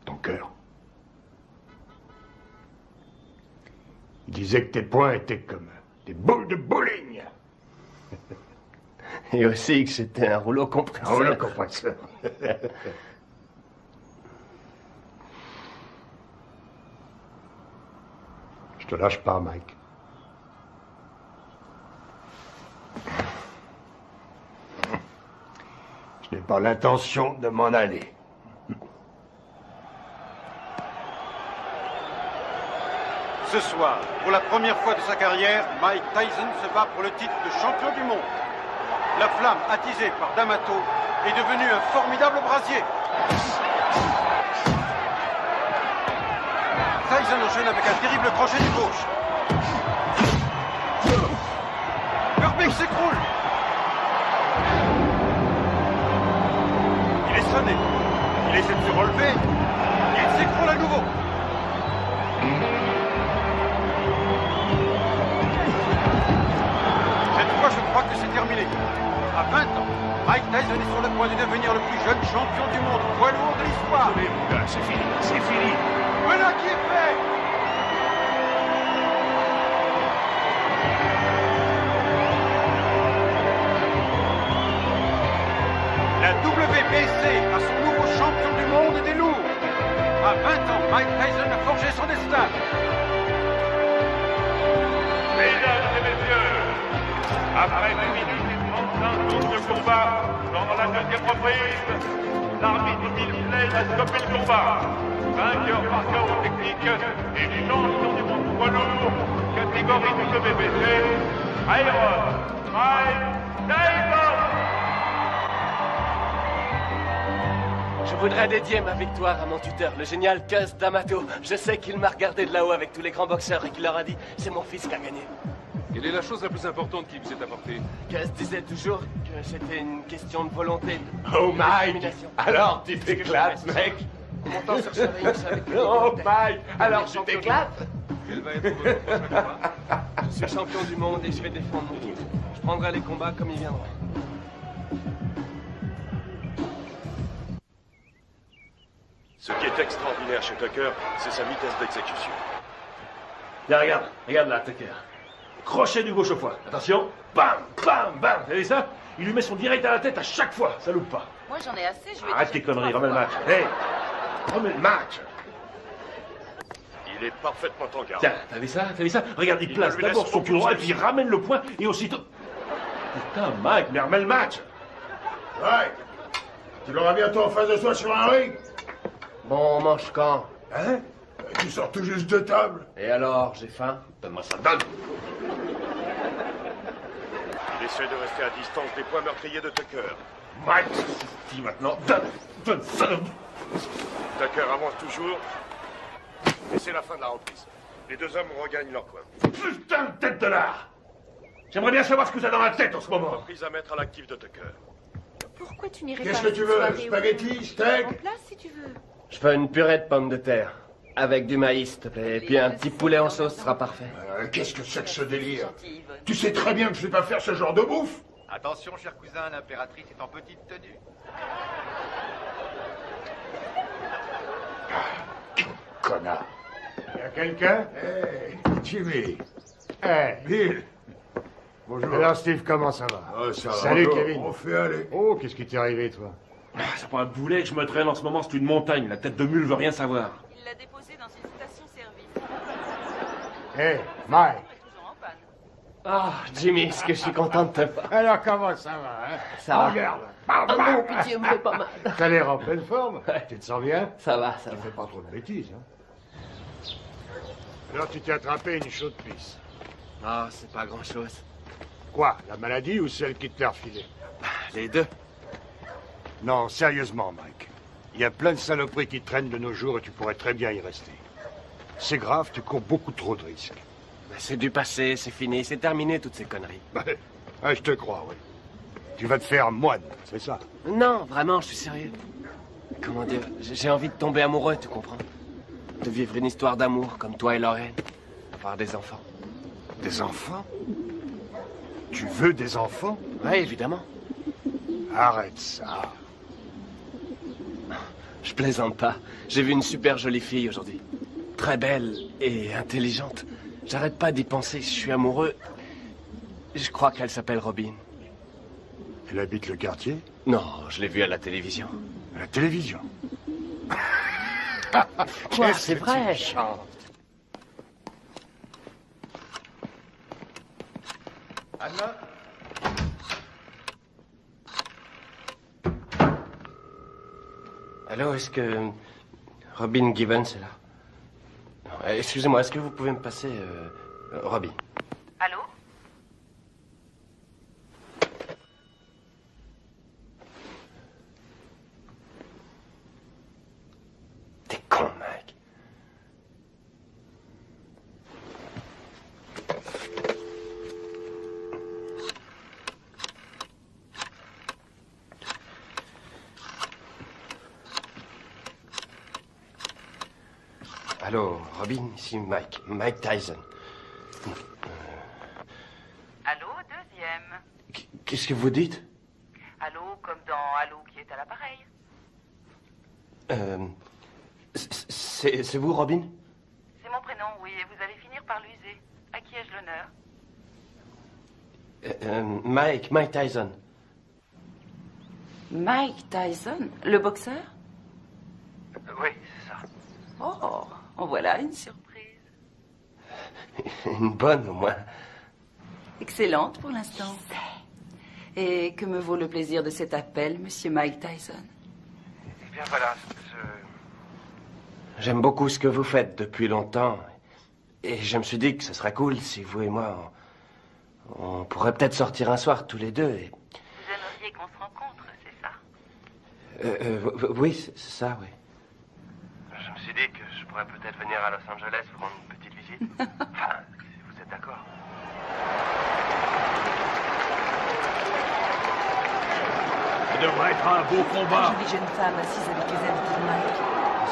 Ton cœur. Il disait que tes poings étaient comme des boules de bowling. Et aussi que j'étais un rouleau compresseur. Un rouleau compresseur. Je te lâche pas, Mike. Je n'ai pas l'intention de m'en aller. Ce soir, pour la première fois de sa carrière, Mike Tyson se bat pour le titre de champion du monde. La flamme attisée par D'Amato est devenue un formidable brasier. Tyson enchaîne avec un terrible crochet du gauche. Herbig s'écroule. Il est sonné. Il essaie de se relever. Il s'écroule à nouveau. Je crois que c'est terminé. À 20 ans, Mike Tyson est sur le point de devenir le plus jeune champion du monde poids lourd de l'histoire. Désolé, mon gars, c'est fini, c'est fini. Voilà qui est fait. La WBC a son nouveau champion du monde des lourds. À 20 ans, Mike Tyson a forgé son destin. Mesdames et messieurs, après 2 minutes et 35 secondes de combat, dans la deuxième reprise, l'arbitre Milsley a stoppé le combat. Vainqueur par chaos technique et champion du monde poids lourd, catégorie WBC, Iron Mike Tyson. Je voudrais dédier ma victoire à mon tuteur, le génial Cus D'Amato. Je sais qu'il m'a regardé de là-haut avec tous les grands boxeurs et qu'il leur a dit « C'est mon fils qui a gagné ». Quelle est la chose la plus importante qui vous est apportée? Cus disait toujours que c'était une question de volonté. Oh Mike, alors tu t'éclates, mec. Montant sur ce ring, je savais que... Oh Mike, alors tu t'éclates? Quel va être votre prochain combat? Je suis champion du monde et je vais défendre mon titre. Je prendrai les combats comme ils viendront. Ce qui est extraordinaire chez Tucker, c'est sa vitesse d'exécution. Tiens, regarde là, Tucker. Crochet du gauche au foie. Attention, bam, bam, bam. Vous avez vu ça? Il lui met son direct à la tête à chaque fois, ça loupe pas. Moi j'en ai assez, je vais... Arrête tes conneries, remets le match. Hé, remets le match. Il est parfaitement en garde. Tiens, t'as vu ça? Regarde, il place d'abord son pied droit et puis il ramène le poing et aussitôt... Putain, Mike, mais remets le match. Ouais. Tu l'auras bientôt en face de toi sur un ring. Bon, on mange quand? Hein? Tu sors tout juste de table. Et alors, j'ai faim? Donne-moi ça, donne. Il essaie de rester à distance des points meurtriers de Tucker. Mike, dis maintenant, donne ça. Tucker avance toujours. Et c'est la fin de la reprise. Les deux hommes regagnent leur coin. Putain de tête de l'art. J'aimerais bien savoir ce que vous avez dans la tête en ce moment. Reprise à mettre à l'actif de Tucker. Pourquoi tu n'irais pas... Qu'est-ce que tu veux? Spaghetti, steak? En place si tu veux. Je veux une purée de pommes de terre. Avec du maïs, s'il te plaît. Et puis un petit poulet en sauce sera parfait. Qu'est-ce que c'est que ce délire? Tu sais très bien que je ne vais pas faire ce genre de bouffe. Attention, cher cousin, l'impératrice est en petite tenue. Connard. Y a quelqu'un? Hey, Jimmy. Hey, Bill. Bonjour. Alors, Steve, comment ça va? Oh, ça va. Salut, Bonjour. Kevin. On fait aller. Oh, qu'est-ce qui t'est arrivé, toi? C'est pas un boulet que je me traîne en ce moment, c'est une montagne. La tête de mule veut rien savoir. Il l'a déposé dans une station-service. Hey, Mike. Ah, Jimmy, est-ce que je suis content de te voir? Alors, comment ça va, hein? Ça va. Regarde. Ah non, pitié, me fais pas mal. T'as l'air en pleine forme. Tu te sens bien? Ça va. Tu fais pas trop de bêtises, hein? Alors, tu t'es attrapé une chaude pisse. Ah, c'est pas grand-chose. Quoi? La maladie ou celle qui te l'a refilée? Les deux. Non, sérieusement, Mike. Il y a plein de saloperies qui traînent de nos jours et tu pourrais très bien y rester. C'est grave, tu cours beaucoup trop de risques. C'est du passé, c'est fini, c'est terminé toutes ces conneries. Ouais, je te crois, oui. Tu vas te faire moine, c'est ça? Non, vraiment, je suis sérieux. Comment dire, j'ai envie de tomber amoureux, tu comprends? De vivre une histoire d'amour comme toi et Lorraine. Avoir des enfants. Des enfants? Tu veux des enfants? Oui, évidemment. Arrête ça. Je plaisante pas. J'ai vu une super jolie fille aujourd'hui. Très belle et intelligente. J'arrête pas d'y penser. Je suis amoureux. Je crois qu'elle s'appelle Robin. Elle habite le quartier? Non, je l'ai vue à la télévision. À la télévision? Quoi, c'est vrai? Anna? Allô, est-ce que Robin Gibbons est là? Excusez-moi, est-ce que vous pouvez me passer Robin? Allô? T'es con, mec. Allô, Robin, ici Mike Tyson. Allô, deuxième. Qu'est-ce que vous dites? Allô, comme dans Allô qui est à l'appareil. C'est vous, Robin? C'est mon prénom, oui, et vous allez finir par l'user. À qui ai-je l'honneur? Mike Tyson. Mike Tyson, le boxeur? Oui, c'est ça. Oh, en voilà une surprise. Une bonne, au moins. Excellente pour l'instant. Et que me vaut le plaisir de cet appel, monsieur Mike Tyson? Eh bien, voilà, J'aime beaucoup ce que vous faites depuis longtemps. Et je me suis dit que ce serait cool si vous et moi, on pourrait peut-être sortir un soir tous les deux. Et... Vous aimeriez qu'on se rencontre, c'est ça? Oui, c'est ça, oui. Je me suis dit que je pourrais peut-être venir à Los Angeles vous rendre une petite visite. Enfin, si vous êtes d'accord. Ça devrait être un beau combat. Une jolie jeune femme assise avec les invités de Mike.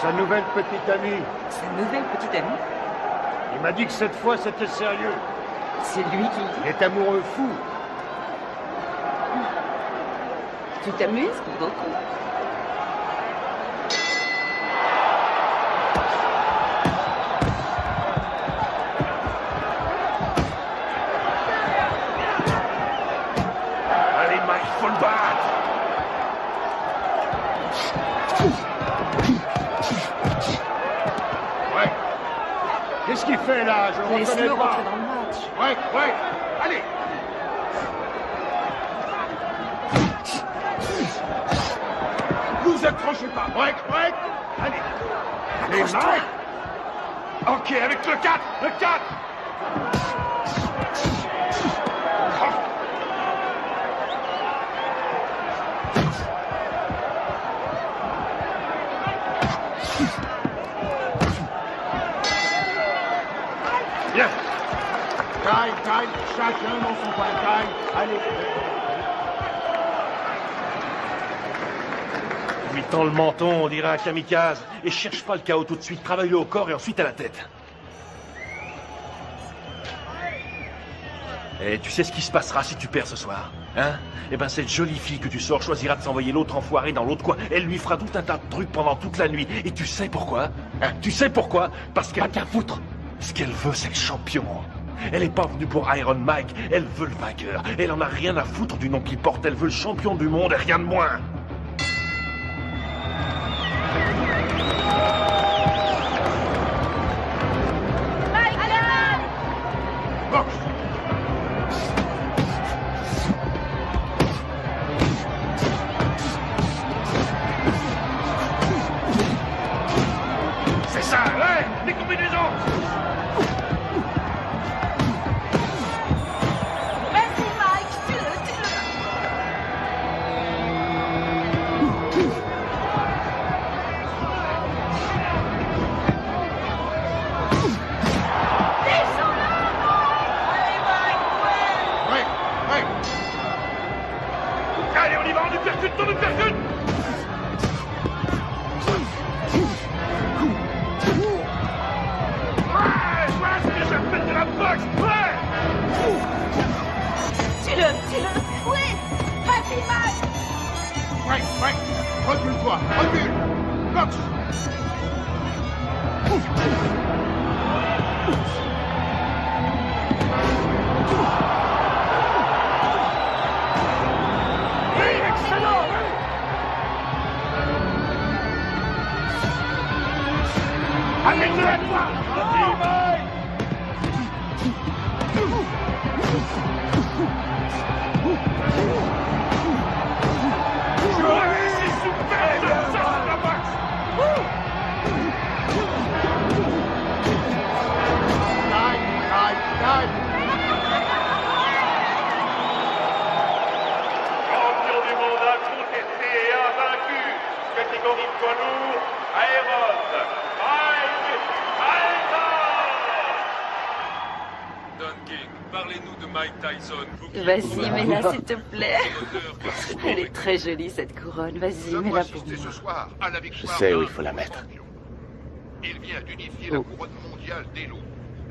Sa nouvelle petite amie. Sa nouvelle petite amie? Il m'a dit que cette fois c'était sérieux. C'est lui qui... Il est amoureux fou. Tu t'amuses beaucoup. Allez, Mike, faut le battre. Ouais. Qu'est-ce qu'il fait là? Je le Laisse-le reconnais pas. rentrer dans le match. Ouais. Allez. Vous accrochez pas. Ouais. Allez. Allez, Mike. Ok, avec le 4. Le 4. Bien. Time. Chacun dans son coin. Time. Allez. Lui tend le menton, on dirait un kamikaze. Et cherche pas le chaos tout de suite. Travaille-le au corps et ensuite à la tête. Et tu sais ce qui se passera si tu perds ce soir, hein? Eh ben, cette jolie fille que tu sors choisira de s'envoyer l'autre enfoiré dans l'autre coin. Elle lui fera tout un tas de trucs pendant toute la nuit. Et tu sais pourquoi? Hein? Tu sais pourquoi? Parce qu'elle a qu'à foutre. Ce qu'elle veut, c'est le champion. Elle est pas venue pour Iron Mike. Elle veut le vainqueur. Elle en a rien à foutre du nom qu'il porte. Elle veut le champion du monde et rien de moins. C'est ça, ouais, les combinaisons. Merci, Mike. Tue-le. Ouais. Allez, on y va, on nous percute. Ouais, c'est déjà fait de la boxe, ouais. Tue-le. Oui. Vas-y, Mike. recule-toi, recule. Cox. Champion du monde incontesté et invaincu, catégorie poids lourd, Aéros, Mike Tyson. Don King, parlez-nous de Mike Tyson. Vas-y, mets-la, s'il te plaît. Elle est très jolie, cette couronne. Vas-y, mets-la pour moi. Ce soir à la Je victoire sais où d'un il faut la mettre. champion. Il vient d'unifier la couronne mondiale des loups.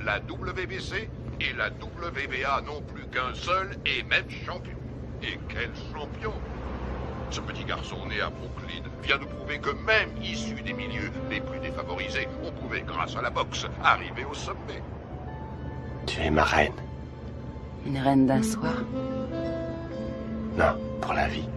La WBC et la WBA n'ont plus qu'un seul et même champion. Et quel champion! Ce petit garçon né à Brooklyn vient nous prouver que même issu des milieux les plus défavorisés, on pouvait, grâce à la boxe, arriver au sommet. Tu es ma reine. Une reine d'un soir. Non, pour la vie.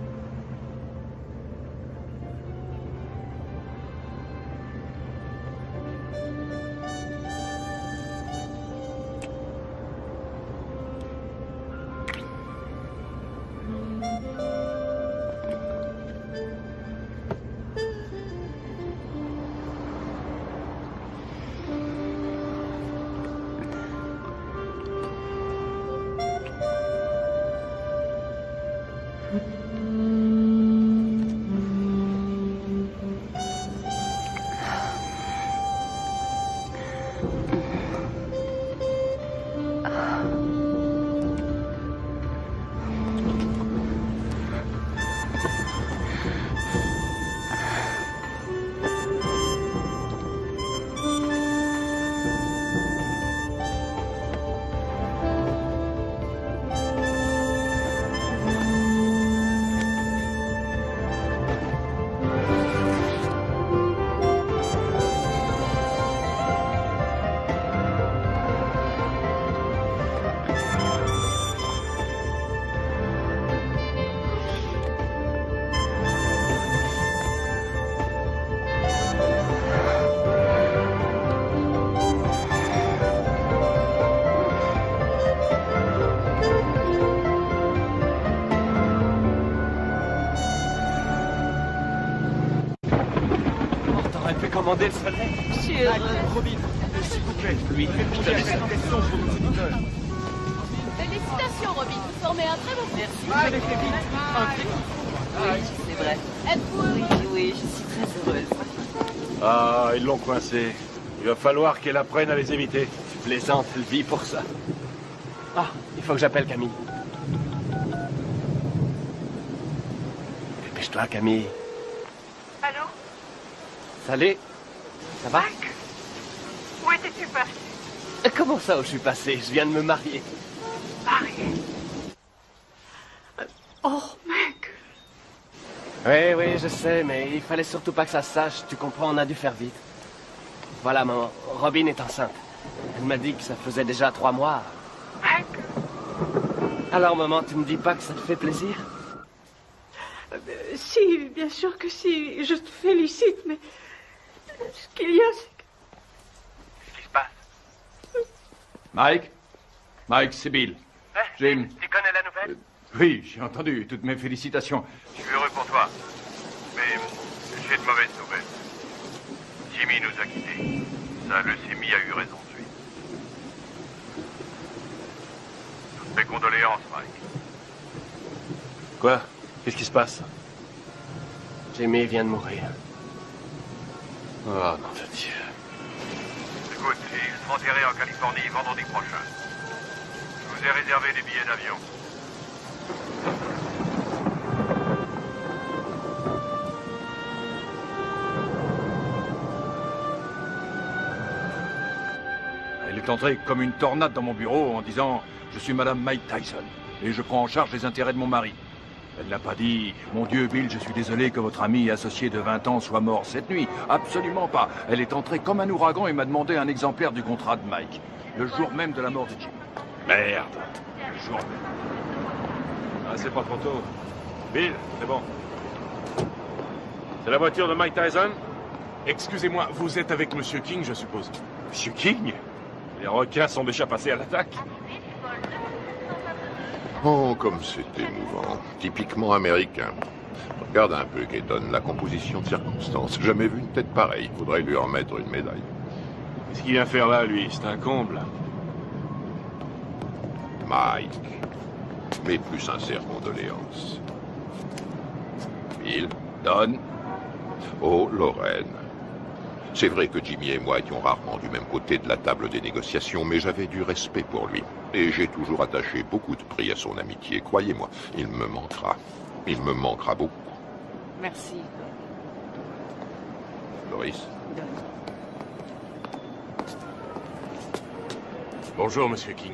Commander le soleil. Je suis heureuse. Robin, s'il vous plaît, lui, faites cette question pour nos auditeurs. Félicitations, Robin. Vous formez un très bon groupe. Merci. Vous l'avez fait vite. Oui, c'est vrai. Êtes-vous heureux? Oui, je suis très heureuse. Ah, ils l'ont coincé. Il va falloir qu'elle apprenne à les éviter. Tu plaisantes, elle vit pour ça. Ah, il faut que j'appelle Camille. Dépêche-toi, Camille. Allô? Salut. Ça va? Où étais-tu passé? Comment ça où je suis passé? Je viens de me marier. Marié? Oh, mec! Oui, je sais, mais il fallait surtout pas que ça se sache. Tu comprends, on a dû faire vite. Voilà, maman, Robin est enceinte. Elle m'a dit que ça faisait déjà 3 mois. Mec! Alors, maman, tu me dis pas que ça te fait plaisir? Si, bien sûr que si. Je te félicite, mais... Ce qu'il y a, c'est que... Qu'est-ce qui se passe? Mike? Mike, c'est Bill. Jim. Tu connais la nouvelle? Oui, j'ai entendu. Toutes mes félicitations. Je suis heureux pour toi. Mais j'ai de mauvaises nouvelles. Jimmy nous a quittés. Sa leucémie a eu raison de lui. Toutes mes condoléances, Mike. Quoi? Qu'est-ce qui se passe? Jimmy vient de mourir. Oh, non de Dieu. Écoute, il sera enterré en Californie vendredi prochain. Je vous ai réservé des billets d'avion. Elle est entrée comme une tornade dans mon bureau en disant « Je suis Madame Mike Tyson et je prends en charge les intérêts de mon mari. » Elle n'a pas dit « Mon Dieu, Bill, je suis désolé que votre ami associé de 20 ans soit mort cette nuit. » Absolument pas. Elle est entrée comme un ouragan et m'a demandé un exemplaire du contrat de Mike. Le jour même de la mort de Jim. Merde. Le jour même. Ah, c'est pas trop tôt. Bill, c'est bon. C'est la voiture de Mike Tyson? Excusez-moi, vous êtes avec Monsieur King, je suppose. Monsieur King? Les requins sont déjà passés à l'attaque. Oh, comme c'est émouvant. Typiquement américain. Regarde un peu, Keaton, la composition de circonstances. Jamais vu une tête pareille. Faudrait lui remettre une médaille. Qu'est-ce qu'il vient faire là, lui? C'est un comble. Mike. Mes plus sincères condoléances. Bill, Don. Oh, Lorraine. C'est vrai que Jimmy et moi étions rarement du même côté de la table des négociations, mais j'avais du respect pour lui. Et j'ai toujours attaché beaucoup de prix à son amitié. Croyez-moi, il me manquera. Il me manquera beaucoup. Merci. Loris. Bonjour, Monsieur King.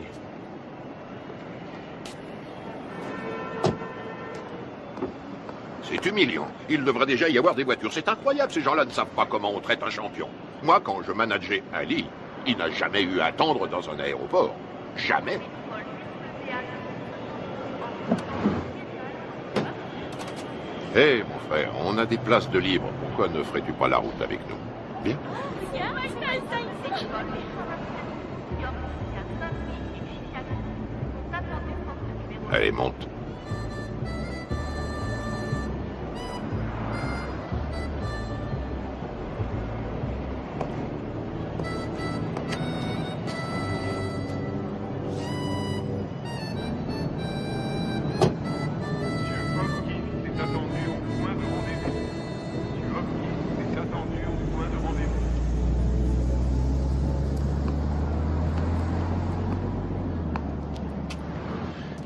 C'est humiliant. Il devrait déjà y avoir des voitures. C'est incroyable, ces gens-là ne savent pas comment on traite un champion. Moi, quand je manageais Ali, il n'a jamais eu à attendre dans un aéroport. Jamais. Hé, mon frère, on a des places de libre. Pourquoi ne ferais-tu pas la route avec nous? Bien. Allez, monte.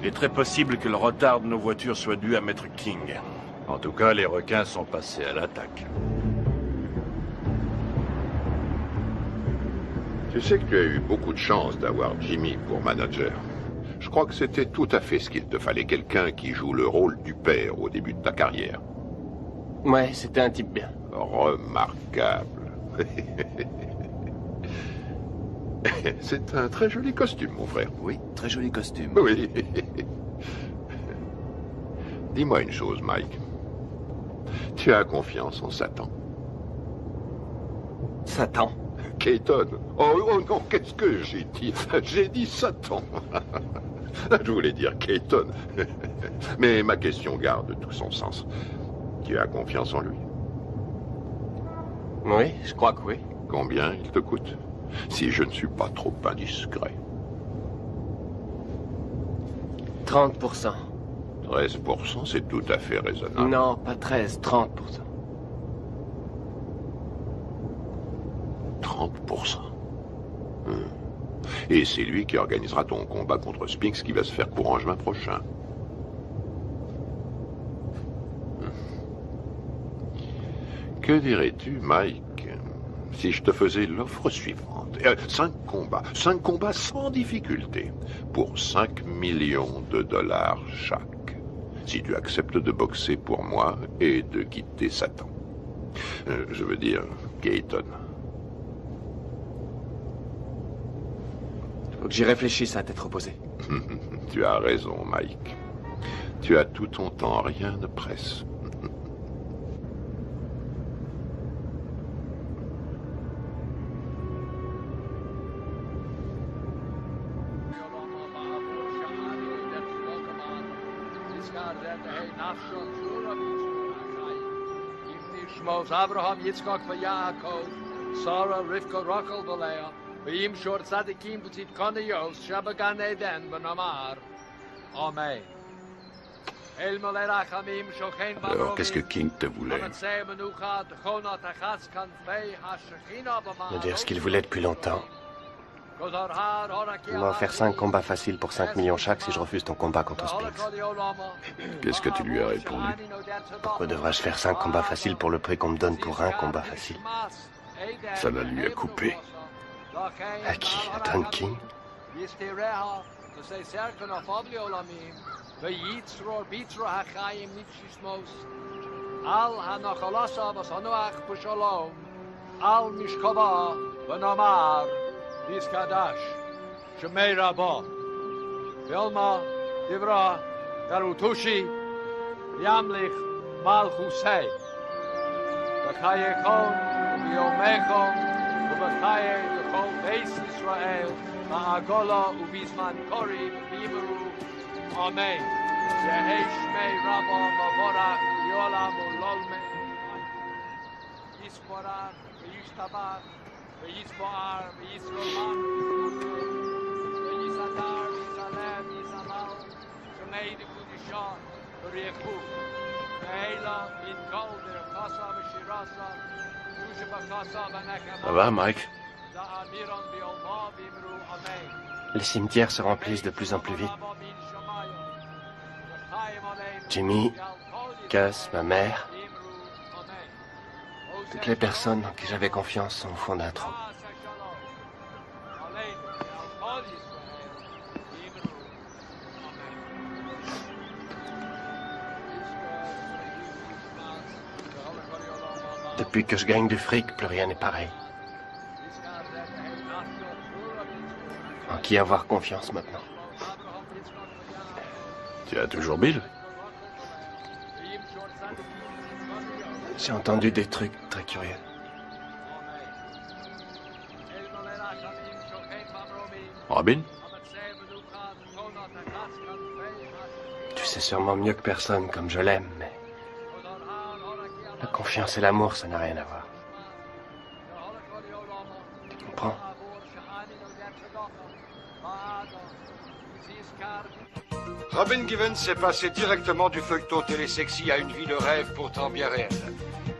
Il est très possible que le retard de nos voitures soit dû à Maître King. En tout cas, les requins sont passés à l'attaque. Tu sais que tu as eu beaucoup de chance d'avoir Jimmy pour manager. Je crois que c'était tout à fait ce qu'il te fallait, quelqu'un qui joue le rôle du père au début de ta carrière. Ouais, c'était un type bien. Remarquable. C'est un très joli costume, mon frère. Oui, très joli costume. Oui. Dis-moi une chose, Mike. Tu as confiance en Satan? Satan? Keaton. Oh non, qu'est-ce que j'ai dit? J'ai dit Satan. Je voulais dire Keaton. Mais ma question garde tout son sens. Tu as confiance en lui? Oui, je crois que oui. Combien il te coûte? Si je ne suis pas trop indiscret. 30%. 13%, c'est tout à fait raisonnable. Non, pas 13, 30%. 30%. Et c'est lui qui organisera ton combat contre Spinks qui va se faire courant juin prochain. Que dirais-tu, Mike, si je te faisais l'offre suivante? 5 combats sans difficulté, pour 5 millions de dollars chaque. Si tu acceptes de boxer pour moi et de quitter Satan. Je veux dire, Keaton. Faut que j'y réfléchisse à tête reposée. Tu as raison, Mike. Tu as tout ton temps, rien ne presse. Abraham, Yitzchak, Yaakov, Sarah, Rivka, Rachel, Leah, V'yim shor tzadikim v'tzit kaniyos, shabagan eden v'namar. Amen. Alors, qu'est-ce que King te voulait? Me dire ce qu'il voulait depuis longtemps. Il m'a offert 5 combats faciles pour 5 millions chaque si je refuse ton combat contre Spinks. Qu'est-ce que tu lui as répondu? Pourquoi devrais-je faire 5 combats faciles pour le prix qu'on me donne pour un combat facile? Ça la lui a coupé. À qui? À Don King? Ze zerken of obliolamim. We yitzror bitro hachayim nitschismos. Al hanachalasa was hanuach pushalom. Al mishkava v'nomar biskadash. Shemei Rabba. Vilma Divra Garutushi Yamlich Malchusei. B'chayechon v'yomechon v'b'chaye yechon beis Yisrael ma'agola u'bizman kori v'yimeru. Amen. Yehei Shmei Rabba Mavorach Yolam Ulolme. Yisporach v'yishtabach v'yisboar v'yisroman v'yisadar v'yizalem v'yizamal Shmei Dikudishah v'riyechu Ve'ela v'yitkol v'rechasa v'shirasa Yusha b'chasa v'nechama. Ça va, Mike? Za'amiron v'yolma v'yimru. Amen. Les cimetières se remplissent de plus en plus vite. Jimmy, Gus, ma mère, toutes les personnes en qui j'avais confiance sont au fond d'un trou. Depuis que je gagne du fric, plus rien n'est pareil. En qui avoir confiance maintenant? Tu as toujours Bill? J'ai entendu des trucs très curieux. Robin? Tu sais sûrement mieux que personne comme je l'aime, mais... La confiance et l'amour, ça n'a rien à voir. Tu comprends? Robin Givens est passée directement du feuilleton télésexy à une vie de rêve pourtant bien réelle.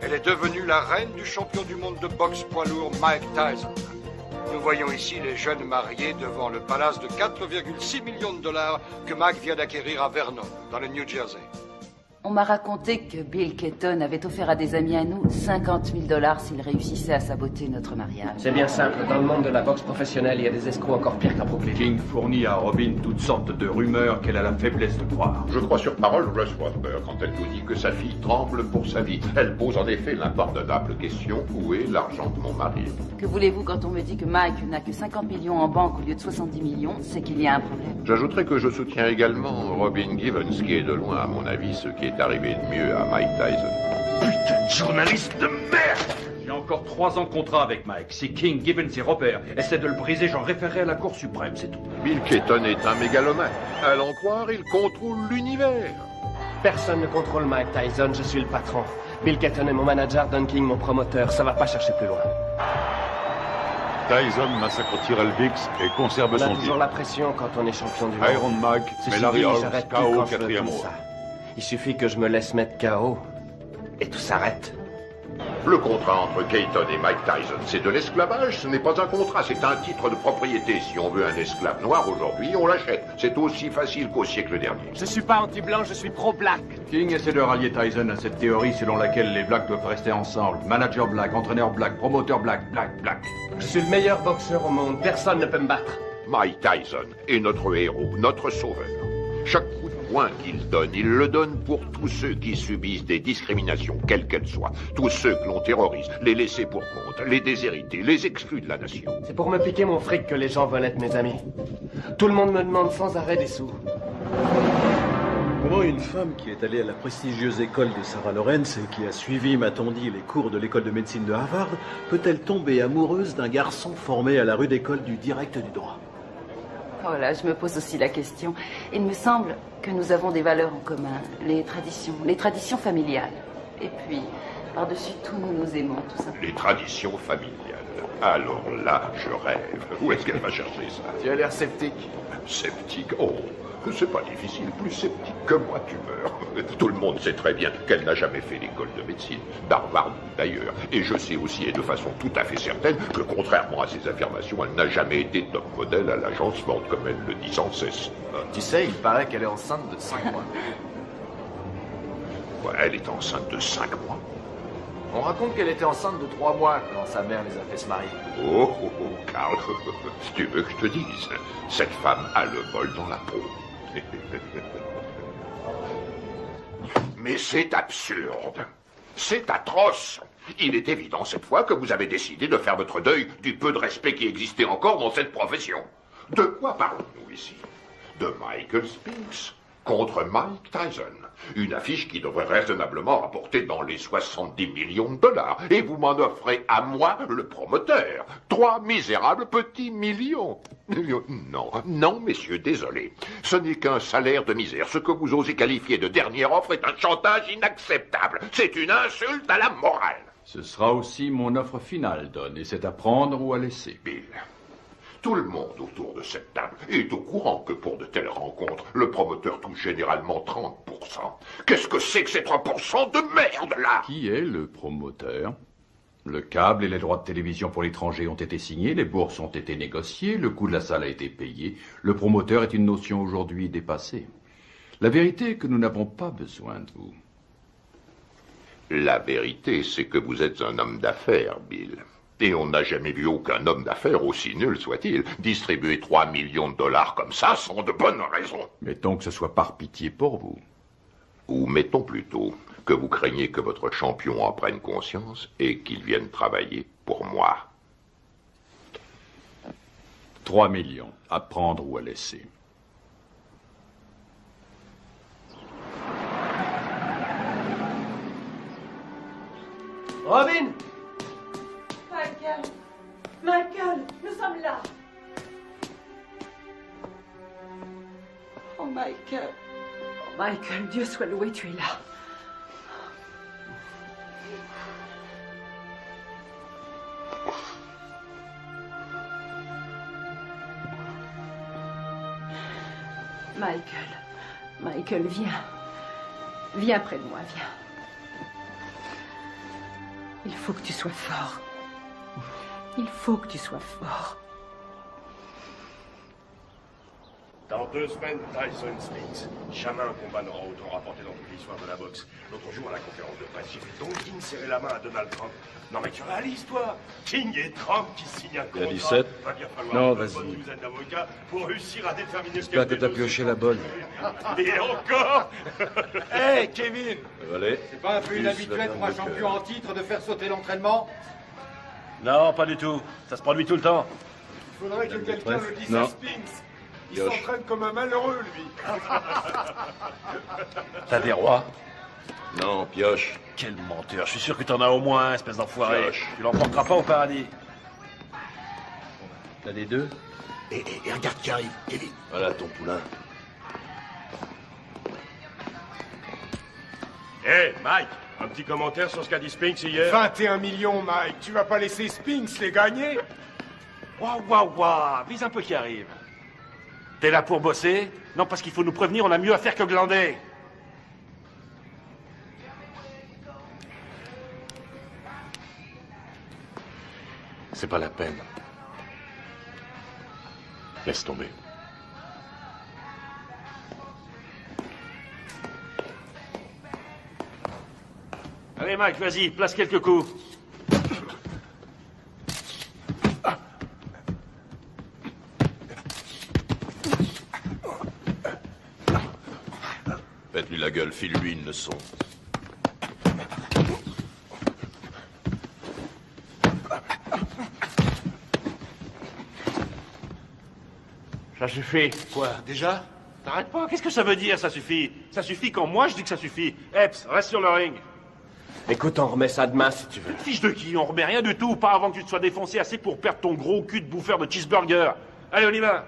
Elle est devenue la reine du champion du monde de boxe poids lourd Mike Tyson. Nous voyons ici les jeunes mariés devant le palace de 4,6 millions de dollars que Mike vient d'acquérir à Vernon, dans le New Jersey. On m'a raconté que Bill Keaton avait offert à des amis à nous 50 000 $ s'ils réussissaient à saboter notre mariage. C'est bien simple. Dans le monde de la boxe professionnelle, il y a des escrocs encore pires qu'à Brooklyn. King fournit à Robin toutes sortes de rumeurs qu'elle a la faiblesse de croire. Je crois sur parole Russ Wadsworth quand elle nous dit que sa fille tremble pour sa vie. Elle pose en effet l'impardonnable question: où est l'argent de mon mari? Que voulez-vous quand on me dit que Mike n'a que 50 millions en banque au lieu de 70 millions? C'est qu'il y a un problème. J'ajouterai que je soutiens également Robin Givens, qui est de loin, à mon avis, ce qui est arrivé de mieux à Mike Tyson. Putain de journaliste de merde! J'ai encore 3 ans de contrat avec Mike. Si King, Givens et Robert essaient de le briser, j'en référerai à la Cour suprême, c'est tout. Bill Keaton est un mégalomane. À l'en croire, il contrôle l'univers. Personne ne contrôle Mike Tyson, je suis le patron. Bill Keaton est mon manager, Don King mon promoteur. Ça va pas chercher plus loin. Tyson massacre Tyrell Biggs et conserve On a son toujours titre. la pression quand on est champion du monde. Iron Mike, Ceci mais Larry dit, Holmes, j'arrête tout KO, quand je veux 4e tout round. ça. Il suffit que je me laisse mettre KO et tout s'arrête. Le contrat entre Keaton et Mike Tyson, c'est de l'esclavage, ce n'est pas un contrat, c'est un titre de propriété. Si on veut un esclave noir aujourd'hui, on l'achète. C'est aussi facile qu'au siècle dernier. Je suis pas anti-blanc, je suis pro-black. King essaie de rallier Tyson à cette théorie selon laquelle les blacks doivent rester ensemble. Manager black, entraîneur black, promoteur black. Je suis le meilleur boxeur au monde, personne ne peut me battre. Mike Tyson est notre héros, notre sauveur. Chaque coup de poing qu'il donne, il le donne pour tous ceux qui subissent des discriminations, quelles qu'elles soient. Tous ceux que l'on terrorise, les laissés pour compte, les déshérités, les exclus de la nation. C'est pour me piquer mon fric que les gens veulent être mes amis. Tout le monde me demande sans arrêt des sous. Comment une femme qui est allée à la prestigieuse école de Sarah Lawrence et qui a suivi, m'a-t-on dit, les cours de l'école de médecine de Harvard, peut-elle tomber amoureuse d'un garçon formé à la rude école du direct du droit? Oh là, je me pose aussi la question. Il me semble que nous avons des valeurs en commun. Les traditions familiales. Et puis, par-dessus tout, nous nous aimons, tout simplement. Les traditions familiales. Alors là, je rêve. Où est-ce qu'elle va chercher ça? Tu as l'air sceptique. Sceptique? Oh, c'est pas difficile. Plus sceptique que moi, tu meurs. Tout le monde sait très bien qu'elle n'a jamais fait l'école de médecine. D'Harvard, d'ailleurs. Et je sais aussi, et de façon tout à fait certaine, que contrairement à ses affirmations, elle n'a jamais été top modèle à l'agence Ford, comme elle le dit sans cesse. Tu sais, il paraît qu'elle est enceinte de 5 mois. Ouais, elle est enceinte de 5 mois. On raconte qu'elle était enceinte de 3 mois quand sa mère les a fait se marier. Oh, oh, oh, Karl, si tu veux que je te dise, cette femme a le vol dans la peau. Mais c'est absurde. C'est atroce. Il est évident cette fois que vous avez décidé de faire votre deuil du peu de respect qui existait encore dans cette profession. De quoi parlons-nous ici? De Michael Spinks contre Mike Tyson. Une affiche qui devrait raisonnablement rapporter dans les 70 millions de dollars. Et vous m'en offrez à moi, le promoteur, 3 misérables petits millions. Non, non, messieurs, désolé. Ce n'est qu'un salaire de misère. Ce que vous osez qualifier de dernière offre est un chantage inacceptable. C'est une insulte à la morale. Ce sera aussi mon offre finale, Don, et c'est à prendre ou à laisser. Bill, tout le monde autour de cette table est au courant que pour de telles rencontres, le promoteur touche généralement 30%. Qu'est-ce que c'est que ces 3% de merde, là? Qui est le promoteur? Le câble et les droits de télévision pour l'étranger ont été signés, les bourses ont été négociées, le coût de la salle a été payé. Le promoteur est une notion aujourd'hui dépassée. La vérité est que nous n'avons pas besoin de vous. La vérité, c'est que vous êtes un homme d'affaires, Bill. Et on n'a jamais vu aucun homme d'affaires, aussi nul soit-il, distribuer 3 millions de dollars comme ça sans de bonnes raisons. Mettons que ce soit par pitié pour vous. Ou mettons plutôt que vous craignez que votre champion en prenne conscience et qu'il vienne travailler pour moi. 3 millions, à prendre ou à laisser. Robin! Michael! Michael, nous sommes là! Oh, Michael! Oh, Michael, Dieu soit loué, tu es là. Michael, viens. Viens près de moi, viens. Il faut que tu sois fort. Il faut que tu sois fort. Dans 2 semaines, Tyson Spinks. Jamais un combat n'aura autant rapporté dans toute l'histoire de la boxe. L'autre jour, à la conférence de presse, j'ai vu Don King serrer la main à Donald Trump. Non mais tu réalises, toi? King et Trump qui signent un contrat. Il y a 17. Va bien falloir Non, une vas-y. bonne douzaine d'avocats pour réussir à déterminer ce J'espère que t'as pioché la bonne. Et encore. Hé, Kevin! Allez. C'est pas un peu inhabituel pour un champion en titre de faire sauter l'entraînement? Non, pas du tout. Ça se produit tout le temps. Il faudrait que quelqu'un le dise Non. à Spinks. Il Yosh. s'entraîne comme un malheureux, lui. T'as des rois? Non, pioche. Quel menteur. Je suis sûr que t'en as au moins un, espèce d'enfoiré. Pioche. Tu l'emporteras pas au paradis. T'as des 2? Et regarde qui arrive, Kevin. Voilà ton poulain. Hé, Mike, un petit commentaire sur ce qu'a dit Spinks hier? 21 millions, Mike. Tu vas pas laisser Spinks les gagner? Waouh, vise un peu qui arrive. T'es là pour bosser? Non, parce qu'il faut nous prévenir, on a mieux à faire que glander. C'est pas la peine. Laisse tomber. Allez, Mike, vas-y, place quelques coups. Pète-lui la gueule, file-lui une leçon. Ça suffit. Quoi, déjà? T'arrêtes pas, qu'est-ce que ça veut dire, ça suffit? Ça suffit quand moi je dis que ça suffit. Epps, reste sur le ring. Écoute, on remet ça demain si tu veux. Fiche de qui? On remet rien du tout, pas avant que tu te sois défoncé assez pour perdre ton gros cul de bouffeur de cheeseburger. Allez, on y va.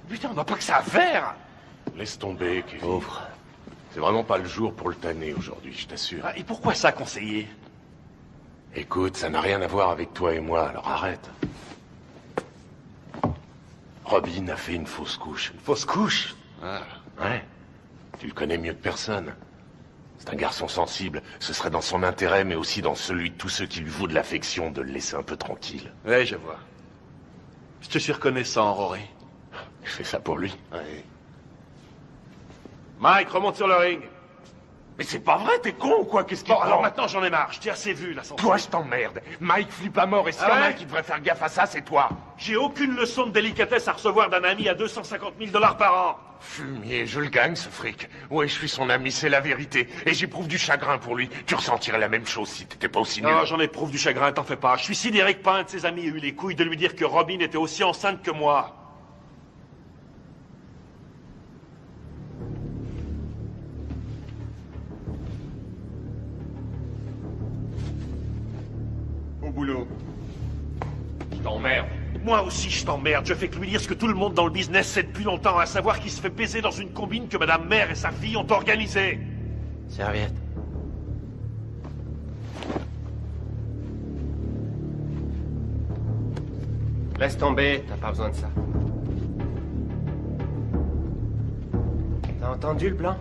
Putain, on n'a pas que ça à faire. Laisse tomber, Kevin. Pauvre. C'est vraiment pas le jour pour le tanner aujourd'hui, je t'assure. Ah, et pourquoi ça, conseiller? Écoute, ça n'a rien à voir avec toi et moi, alors arrête. Robin a fait une fausse couche. Une fausse couche? Ah, ouais. Tu le connais mieux que personne. C'est un garçon sensible. Ce serait dans son intérêt, mais aussi dans celui de tous ceux qui lui vouent de l'affection, de le laisser un peu tranquille. Ouais, je vois. Je te suis reconnaissant, Rory. Je fais ça pour lui. Ouais. Mike, remonte sur le ring. Mais c'est pas vrai, t'es con ou quoi? Qu'est-ce qui Bon, te alors prend? maintenant j'en ai marre, je t'ai assez vu là. Sans Toi, je t'emmerde. Mike flippe à mort et s'il y en a un qui devrait faire gaffe à ça, c'est toi. J'ai aucune leçon de délicatesse à recevoir d'un ami à 250 000 $ par an. Fumier, je le gagne ce fric. Ouais, je suis son ami, c'est la vérité. Et j'éprouve du chagrin pour lui. Tu ressentirais la même chose si t'étais pas aussi nul. Non, j'en éprouve du chagrin, t'en fais pas. Je suis sidéré que pas un de ses amis ait eu les couilles de lui dire que Robin était aussi enceinte que moi. Au boulot. Je t'emmerde. Moi aussi, je t'emmerde. Je fais que lui dire ce que tout le monde dans le business sait depuis longtemps, à savoir qu'il se fait baiser dans une combine que Madame Mère et sa fille ont organisée. Serviette. Laisse tomber, t'as pas besoin de ça. T'as entendu le blanc?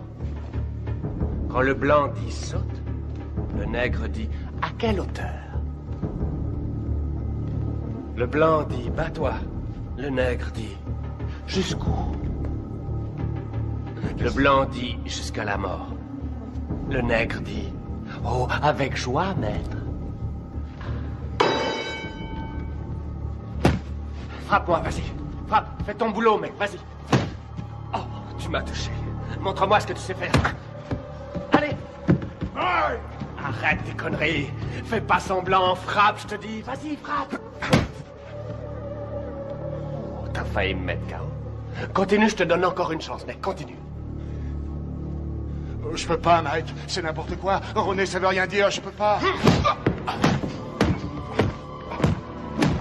Quand le blanc dit saute, le nègre dit à quelle hauteur? Le blanc dit bats-toi, le nègre dit jusqu'où? Le blanc dit jusqu'à la mort. Le nègre dit oh, avec joie, maître. Frappe-moi, vas-y. Frappe, fais ton boulot, mec, vas-y. Oh, tu m'as touché. Montre-moi ce que tu sais faire. Allez. Arrête tes conneries. Fais pas semblant, frappe, je te dis. Vas-y, frappe. Oh, t'as failli me mettre KO. Continue, je te donne encore une chance, mec, continue. Je peux pas, Mike. C'est n'importe quoi. René, ça veut rien dire. Je peux pas.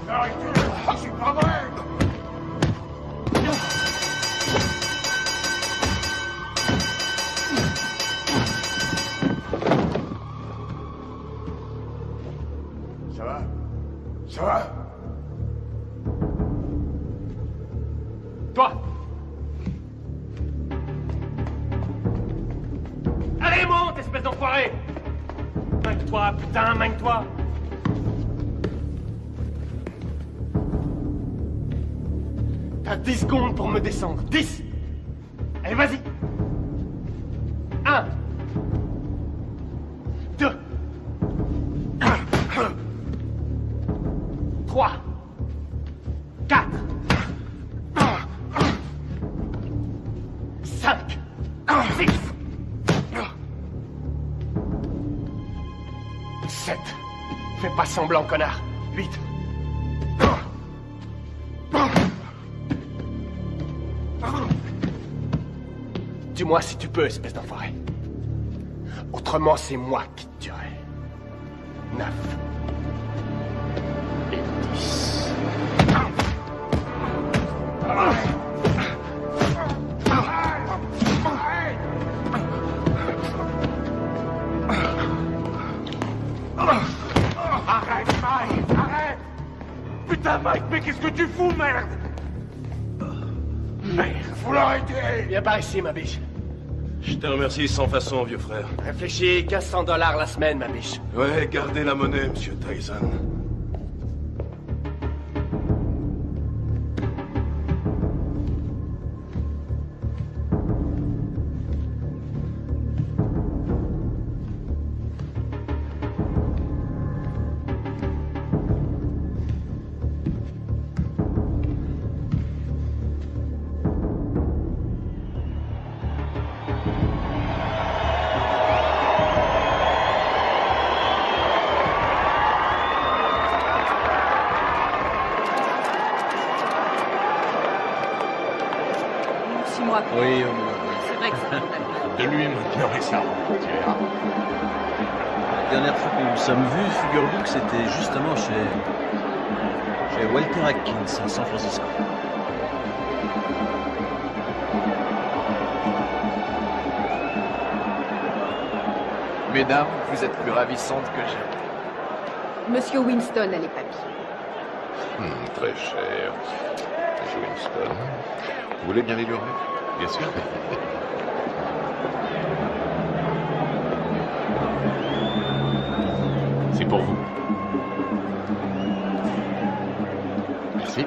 Arrêtez, c'est pas vrai. Ça va? Ça va? Toi. Allez, monte, espèce d'enfoiré. Manque-toi, putain, manque-toi. T'as 10 secondes pour me descendre. 10. Allez, vas-y. 1. 2. 3. 4. 5. 6. 7. Fais pas semblant, connard. 8. Dis-moi si tu peux, espèce d'enfoiré. Autrement, c'est moi qui te tuerai. 9. Et 10. Arrête, Mike, arrête. Putain, Mike, mais qu'est-ce que tu fous, merde? Merde. Faut l'arrêter. Viens par ici, ma biche. Je te remercie sans façon, vieux frère. Réfléchis, 1500 $ la semaine, ma biche. Ouais, gardez la monnaie, monsieur Tyson. Oui, C'est vrai que c'est De lui maintenant et ça. Tu verras. la dernière fois que nous nous sommes vus, figure-vous que c'était justement chez Walter Atkins à San Francisco. Mesdames, vous êtes plus ravissantes que jamais. Monsieur Winston a les papiers. Très cher. Monsieur Winston. Vous voulez bien l'ignorer? Bien sûr. C'est pour vous. Merci.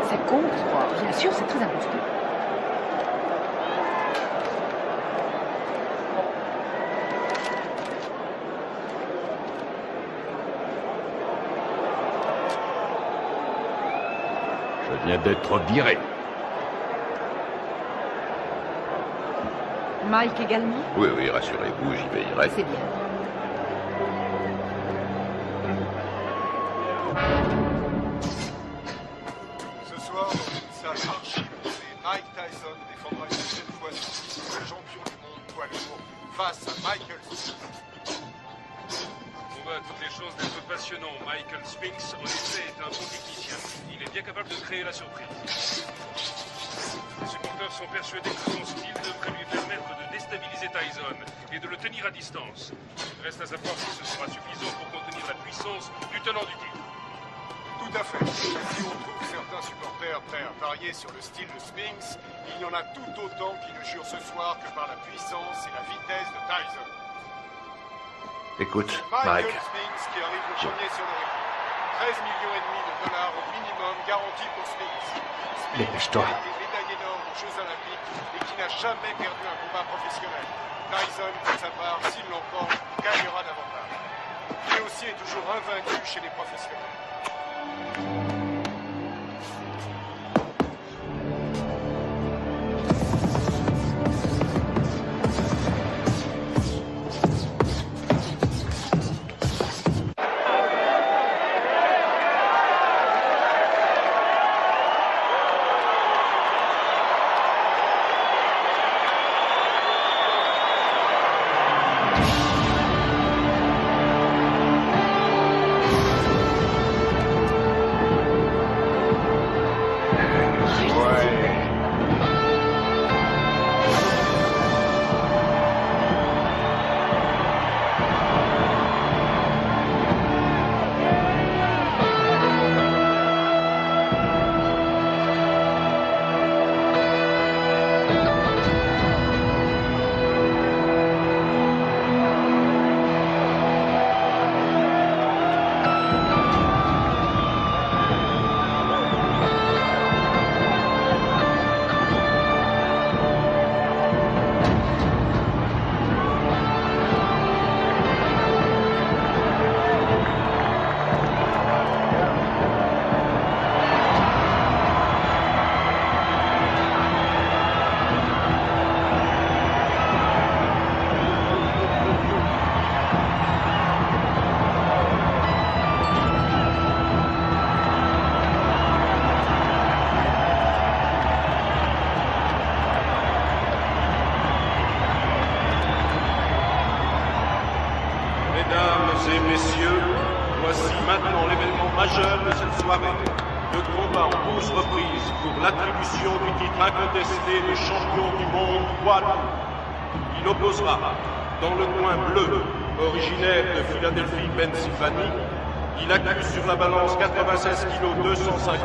Ça compte? Bien sûr, c'est très important. Je viens d'être viré. Mike également? Oui, oui, rassurez-vous, j'y veillerai. C'est bien. Ce soir, dans une salle archi-bombée, Mike Tyson défendra une deuxième fois son titre de champion du monde poids lourd face à Michael Spinks. On voit à toutes les chances d'être passionnant. Michael Spinks, en effet, est un bon technicien. Il est bien capable de créer la surprise. Les supporters sont persuadés que son style devrait lui permettre de déstabiliser Tyson et de le tenir à distance. Il reste à savoir si ce sera suffisant pour contenir la puissance du tenant du titre. Tout à fait. Si on trouve certains supporters prêts à parier sur le style de Spinks, il y en a tout autant qui ne jurent ce soir que par la puissance et la vitesse de Tyson. Écoute, Michael Mike. Spinks qui arrive le premier sur le ring. 13,5 millions de dollars au minimum garantis pour Spinks. Dépêche-toi. Qui a été médaillé d'or aux Jeux Olympiques et qui n'a jamais perdu un combat professionnel. Tyson, pour sa part, s'il l'emporte, gagnera davantage. Lui aussi est toujours invaincu chez les professionnels. Mesdames et messieurs, voici maintenant l'événement majeur de cette soirée. Le combat en 12 reprises pour l'attribution du titre incontesté de champion du monde poids lourd. Il opposera, dans le coin bleu, originaire de Philadelphie, Pennsylvanie, il accuse sur la balance 96 kg 250.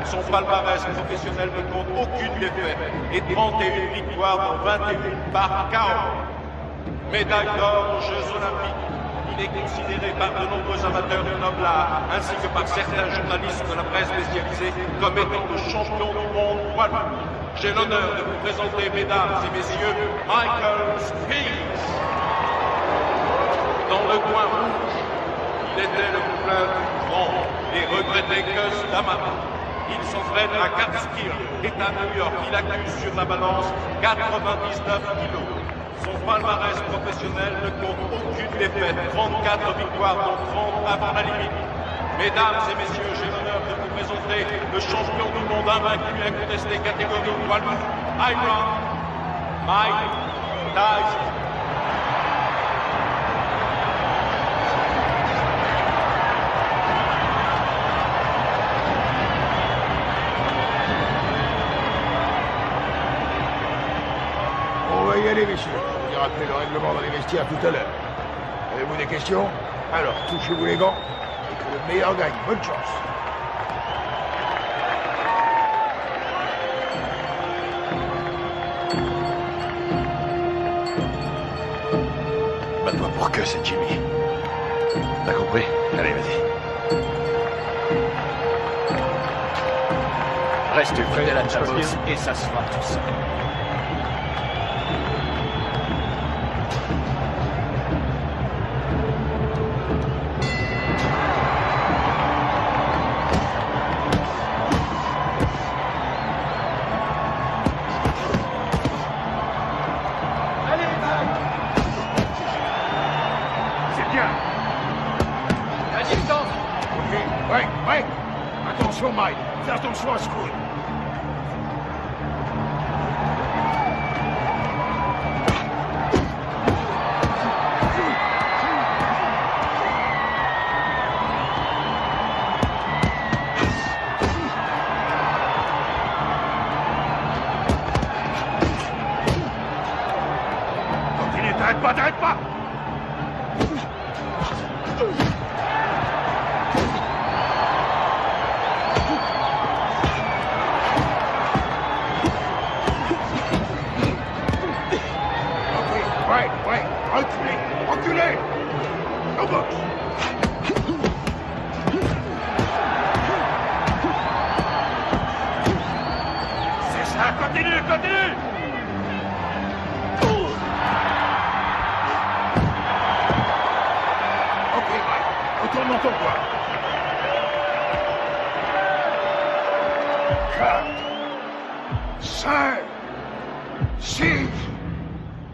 Son palmarès professionnel ne compte aucune défaite et 31 victoires dans 21 par KO. Médaille d'or aux Jeux Olympiques. Il est considéré par de nombreux amateurs du noble art, ainsi que par certains journalistes de la presse spécialisée, comme étant le champion du monde poids lourd. J'ai l'honneur de vous présenter, mesdames et messieurs, Michael Spinks. Dans le coin rouge, il était le poulain du grand et regretté Gus D'Amato. Il s'entraîne à Catskill, État de New York. Il accuse sur la balance 99 kilos. Son palmarès professionnel ne compte aucune défaite, 34 victoires dont 30 avant la limite. Mesdames et messieurs, j'ai l'honneur de vous présenter le champion du monde invaincu incontesté catégorie poids lourd, Iron Mike Tyson. On va y aller, messieurs. Je vais rappeler le règlement dans les vestiaires tout à l'heure. Avez-vous des questions? Alors, touchez-vous les gants et que le meilleur gagne. Bonne chance. Bats-toi pour que c'est Jimmy. T'as compris? Allez, vas-y. Reste fidèle à ta bosse et ça se fera tout seul. Attention, Mike. Fais attention à ce coup. Continue, t'arrêtes pas. Ouais, reculez. Au box. C'est ça, continue. Ok, Mike, retourne dans ton coin. 4, 5, 6,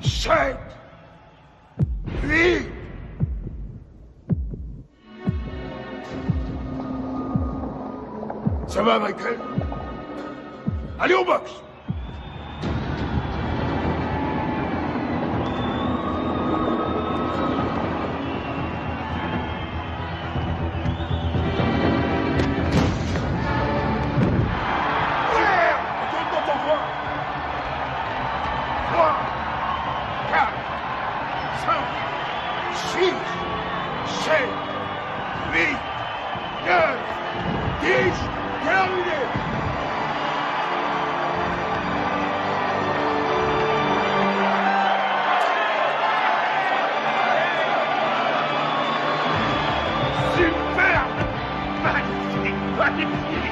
7, 8. Ça va, Michael? Allez au box! Retourne dans ton coin! 3, 4, 5, 6, 7, 8, 9, 10, terminé! Super! Magnifique!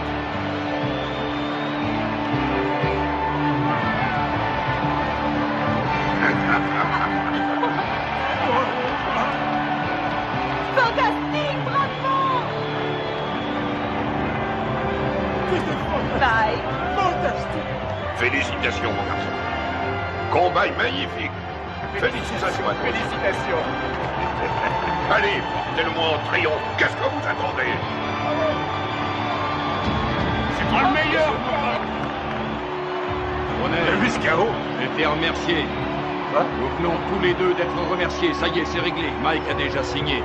Fantastique, bravo! Mike. Fantastique. Félicitations, mon garçon. Combat magnifique. Félicitations à toi. Félicitations. Allez, portez-le-moi en triomphe. Qu'est-ce que vous attendez? C'est pas le meilleur! On est jusqu'à haut. été remerciés. Nous venons tous les deux d'être remerciés. Ça y est, c'est réglé. Mike a déjà signé.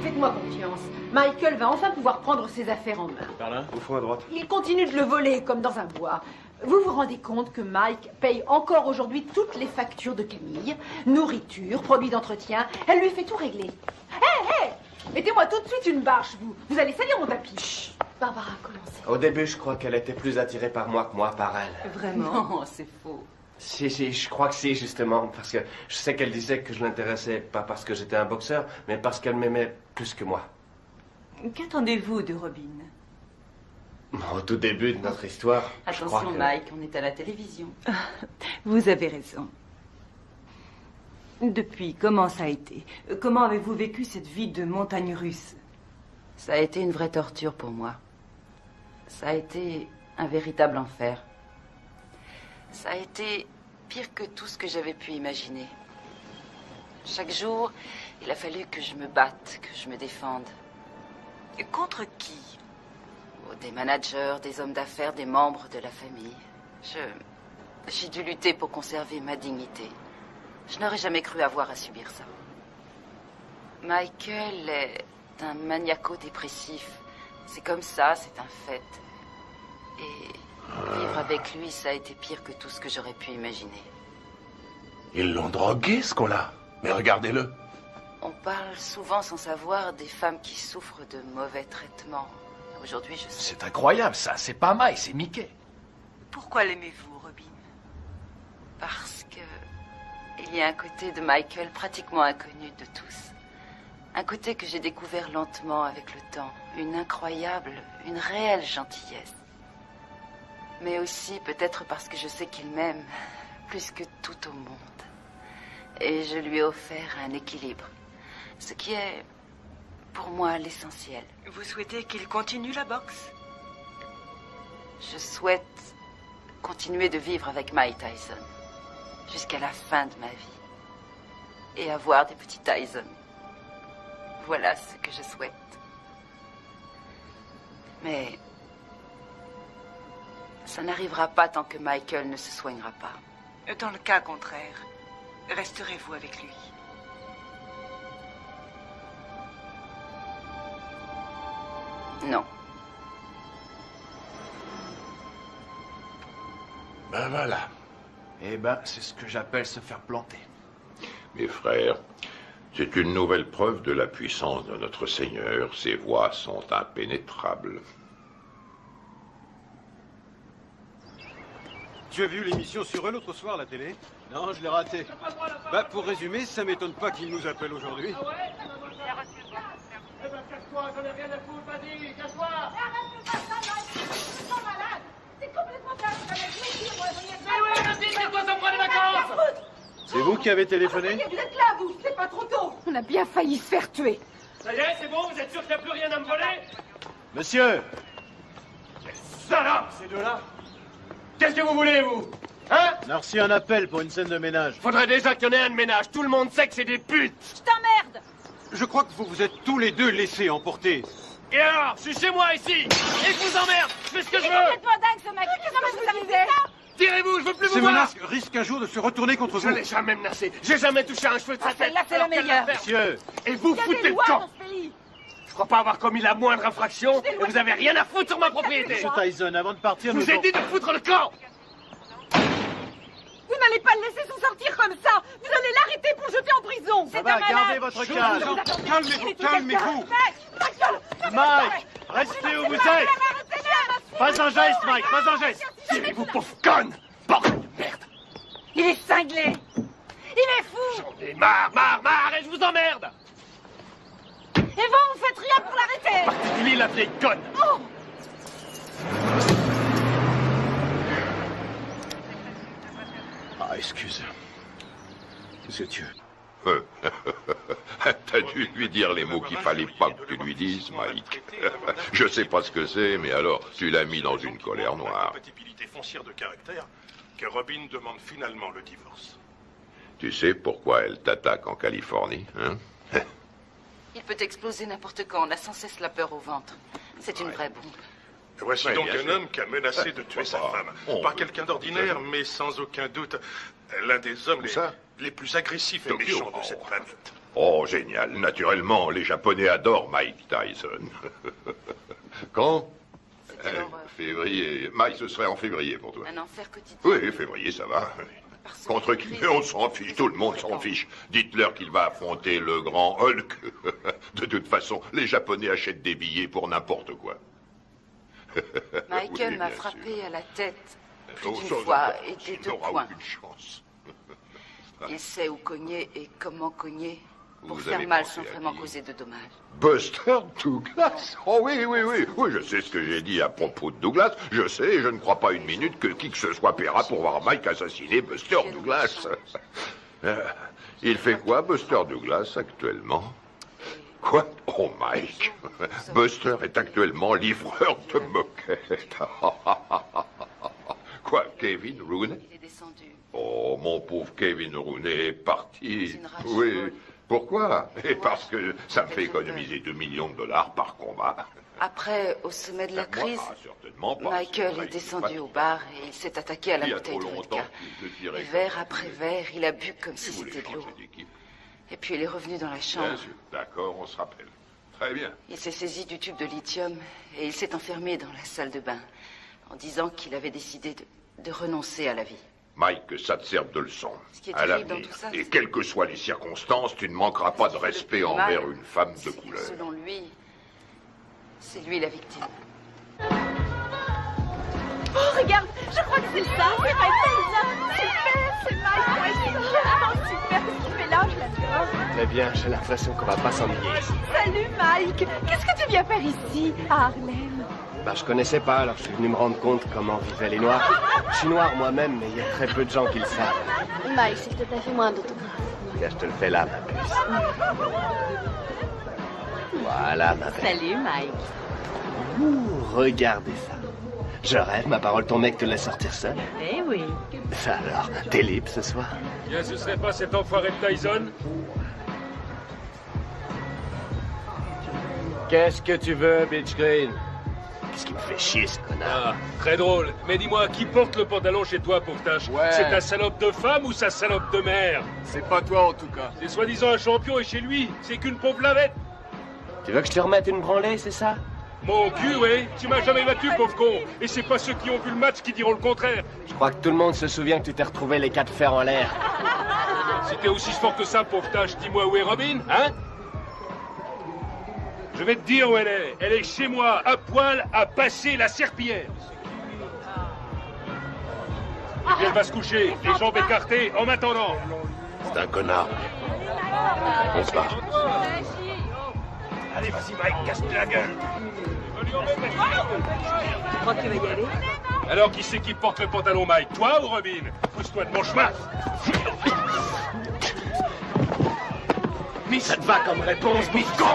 Faites-moi confiance. Michael va enfin pouvoir prendre ses affaires en main. Par là, au fond à droite. Il continue de le voler comme dans un bois. Vous vous rendez compte que Mike paye encore aujourd'hui toutes les factures de Camille, nourriture, produits d'entretien. Elle lui fait tout régler. Hé, mettez-moi tout de suite une bâche, vous. Vous allez salir mon tapis. Chut. Barbara, commencez. Au début, je crois qu'elle était plus attirée par moi que moi par elle. Vraiment? Non, c'est faux. Si, je crois que si, justement, parce que je sais qu'elle disait que je l'intéressais pas parce que j'étais un boxeur, mais parce qu'elle m'aimait plus que moi. Qu'attendez-vous de Robin? Au tout début de notre histoire, je crois Attention, que... Mike, on est à la télévision. Vous avez raison. Depuis, comment ça a été? Comment avez-vous vécu cette vie de montagne russe? Ça a été une vraie torture pour moi. Ça a été un véritable enfer. Ça a été pire que tout ce que j'avais pu imaginer. Chaque jour, il a fallu que je me batte, que je me défende. Et contre qui? Des managers, des hommes d'affaires, des membres de la famille. J'ai dû lutter pour conserver ma dignité. Je n'aurais jamais cru avoir à subir ça. Michael est un maniaco-dépressif. C'est comme ça, c'est un fait. Et vivre avec lui, ça a été pire que tout ce que j'aurais pu imaginer. Ils l'ont drogué, ce qu'on-là. Mais regardez-le. On parle souvent sans savoir des femmes qui souffrent de mauvais traitements. Aujourd'hui, je sais. C'est incroyable, ça. C'est pas Mike, c'est Mickey. Pourquoi l'aimez-vous, Robin? Parce que il y a un côté de Michael pratiquement inconnu de tous. Un côté que j'ai découvert lentement avec le temps. Une incroyable, une réelle gentillesse. Mais aussi peut-être parce que je sais qu'il m'aime plus que tout au monde. Et je lui ai offert un équilibre. Ce qui est, pour moi, l'essentiel. Vous souhaitez qu'il continue la boxe? Je souhaite continuer de vivre avec Mike Tyson. Jusqu'à la fin de ma vie. Et avoir des petits Tyson. Voilà ce que je souhaite. Mais ça n'arrivera pas tant que Michael ne se soignera pas. Dans le cas contraire, resterez-vous avec lui? Non. Ben voilà. Eh ben, c'est ce que j'appelle se faire planter. Mes frères, c'est une nouvelle preuve de la puissance de notre Seigneur. Ses voies sont impénétrables. Tu as vu l'émission sur eux l'autre soir à la télé? Non, je l'ai raté. Bah, pour résumer, ça m'étonne pas qu'ils nous appellent aujourd'hui. Ah ouais? Eh ben, casse-toi, j'en ai rien à foutre, vas-y, casse-toi! C'est complètement dingue. Mais oui, vas-y, casse-toi, ça me prend des vacances! C'est vous qui avez téléphoné? Vous êtes là, vous. C'est pas trop tôt. On a bien failli se faire tuer. Ça y est, c'est bon, vous êtes sûr qu'il n'y a plus rien à me voler? Monsieur! Salopes, ces deux-là! Qu'est-ce que vous voulez, vous? Hein? On a reçu un appel pour une scène de ménage. Faudrait déjà qu'il y en ait un de ménage. Tout le monde sait que c'est des putes. Je t'emmerde. Je crois que vous vous êtes tous les deux laissés emporter. Et alors? Je suis chez moi, ici. Et je vous emmerde. Je fais ce que je Il est veux. complètement dingue, ce mec. Qu'est-ce que vous avez fait ça? Tirez-vous, je veux plus vous Ces voir. menaces risquent un jour de se retourner contre vous. Je l'ai jamais menacé. J'ai jamais touché un cheveu de sa tête. Celle-là, c'est la Alors qu'elle meilleure. l'a fait. Monsieur! Et vous Il y a foutez des le lois camp. dans ce pays. Je crois pas avoir commis la moindre infraction et vous avez rien à foutre sur ma propriété. Monsieur Tyson, avant de partir, Je nous vous ai dit de foutre le camp. Vous n'allez pas le laisser s'en sortir comme ça. Vous allez l'arrêter pour le jeter en prison. Ça va, gardez votre calme. Calmez-vous, calmez-vous. Mike, restez où vous êtes. Pas un geste, Mike, pas un geste. Tirez-vous, pauvre conne. Bordel de merde. Il est cinglé. Il est fou. J'en ai marre, et je vous emmerde. Et vous faites rien pour l'arrêter. Particulier la vieille conne. Oh. Ah, excuse. C'est Dieu. T'as dû lui dire les mots qu'il fallait pas que tu lui dises, Mike. Je sais pas ce que c'est, mais alors, tu l'as mis dans une colère noire. Compatibilité foncière de caractère que Robin demande finalement le divorce. Tu sais pourquoi elle t'attaque en Californie, hein? Il peut exploser n'importe quand. On a sans cesse la peur au ventre. C'est une vraie bombe. Voici Ouais, donc bien un sûr. homme qui a menacé de tuer sa femme. Pas quelqu'un d'ordinaire, mais sans aucun doute l'un des hommes les plus agressifs et Tokyo. méchants de cette planète. Oh, génial. Naturellement, les Japonais adorent Mike Tyson. Quand? Février. Mike, ce serait en février pour toi. Un enfer quotidien. Oui, février, ça va. Contre qui? On s'en fiche, tout le monde s'en fiche. Dites-leur qu'il va affronter le grand Hulk. De toute façon, les Japonais achètent des billets pour n'importe quoi. Michael Oui, m'a bien frappé à la tête plus Oh, d'une ça, fois d'accord. et des Tu deux n'auras points. aucune chance. Il sait où cogner et comment cogner pour Vous faire avez mal pensé sans à vraiment qui? causer de dommages. Buster Douglas? Oh oui, oui, oui. Oui, je sais ce que j'ai dit à propos de Douglas. Je sais, et je ne crois pas une minute que qui que ce soit paiera pour voir Mike assassiner Buster Douglas. Il fait quoi, Buster Douglas, actuellement? Quoi? Oh, Mike. Buster est actuellement livreur de moquettes. Quoi, Kevin Rooney? Il est descendu. Oh, mon pauvre Kevin Rooney est parti. C'est une rage Oui. folle. Pourquoi? Et parce que ça me fait économiser 2 millions de dollars par combat. Après, au sommet de la crise, Certainement pas. Michael C'est est descendu au bar et il s'est attaqué à la Il y a bouteille trop de longtemps vodka. qu'il te tirait Et verre après verre, il a bu comme si vous voulez c'était de l'eau. changer d'équipe. Et puis il est revenu dans la Bien chambre. sûr. D'accord, on se rappelle. Très bien. Il s'est saisi du tube de lithium et il s'est enfermé dans la salle de bain en disant qu'il avait décidé de renoncer à la vie. Mike, que ça te serve de leçon. qui est À terrible l'avenir. dans tout ça, Et c'est- quelles que soient les circonstances, tu ne manqueras pas de respect mal, envers une femme de couleur. Selon lui, c'est lui la victime. Oh, regarde, je crois que c'est ça. C'est Mike Tyson. Super, c'est Mike Tyson. Oh, super, qu'est-ce qu'il fait là? Je l'adore. Très bien, j'ai l'impression qu'on va pas s'ennuyer ici. Salut, Mike. Qu'est-ce que tu viens faire ici, à Harlem? Bah, je connaissais pas, alors je suis venu me rendre compte comment vivaient les Noirs. Je suis noir moi-même, mais il y a très peu de gens qui le savent. Mike, s'il te plaît, fais-moi un autographe. Tiens, je te le fais là, ma puce. Voilà, ma belle. Salut, Mike. Ouh, regardez ça. Je rêve, ma parole, ton mec te laisse sortir seul. Eh oui. Ça alors, t'es libre ce soir? Bien, ce serait pas cet enfoiré de Tyson? Qu'est-ce que tu veux, Bitch Green? Qu'est-ce qui me fait chier, ce connard? Ah, très drôle. Mais dis-moi, qui porte le pantalon chez toi, pauvre tâche? Ouais. C'est ta salope de femme ou sa salope de mère? C'est pas toi, en tout cas. C'est soi-disant un champion et chez lui, c'est qu'une pauvre lavette. Tu veux que je te remette une branlée, c'est ça? Mon cul, ouais. Tu m'as jamais battu, pauvre con. Et c'est pas ceux qui ont vu le match qui diront le contraire. Je crois que tout le monde se souvient que tu t'es retrouvé les 4 fers en l'air. Si t'es aussi fort que ça, pauvre tâche, dis-moi où est Robin, hein? Je vais te dire où elle est. Elle est chez moi, à poil, à passer la serpillière. Et puis elle va se coucher, les jambes écartées, en m'attendant. C'est un connard. On se barre. Allez, vas-y, Mike, casse-lui la gueule. Tu crois que tu vas y aller? Alors, qui c'est qui porte le pantalon, Mike? Toi ou Robin? Pousse-toi de mon chemin. Mais ça te va comme réponse, bifton?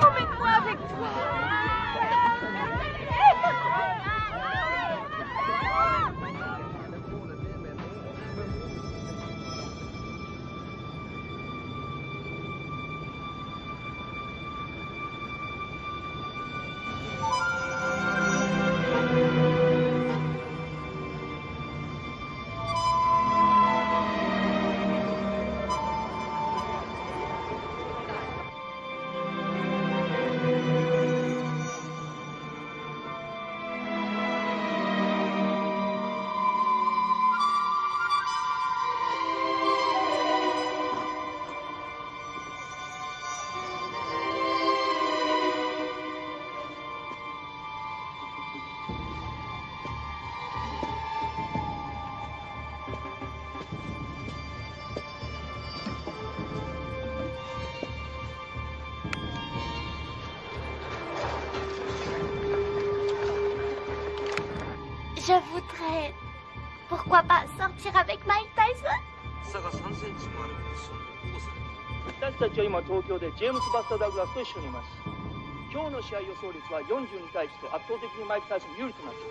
Emmène-moi avec toi. Je voudrais... Pourquoi pas sortir avec Mike Tyson? 差が3センチもあるポジションで交差。私たちは今東京でジェームス・バスター・ダグラスと一緒にいます。今日の試合予想率は40に対して圧倒的にマイク・タイソン有利となってい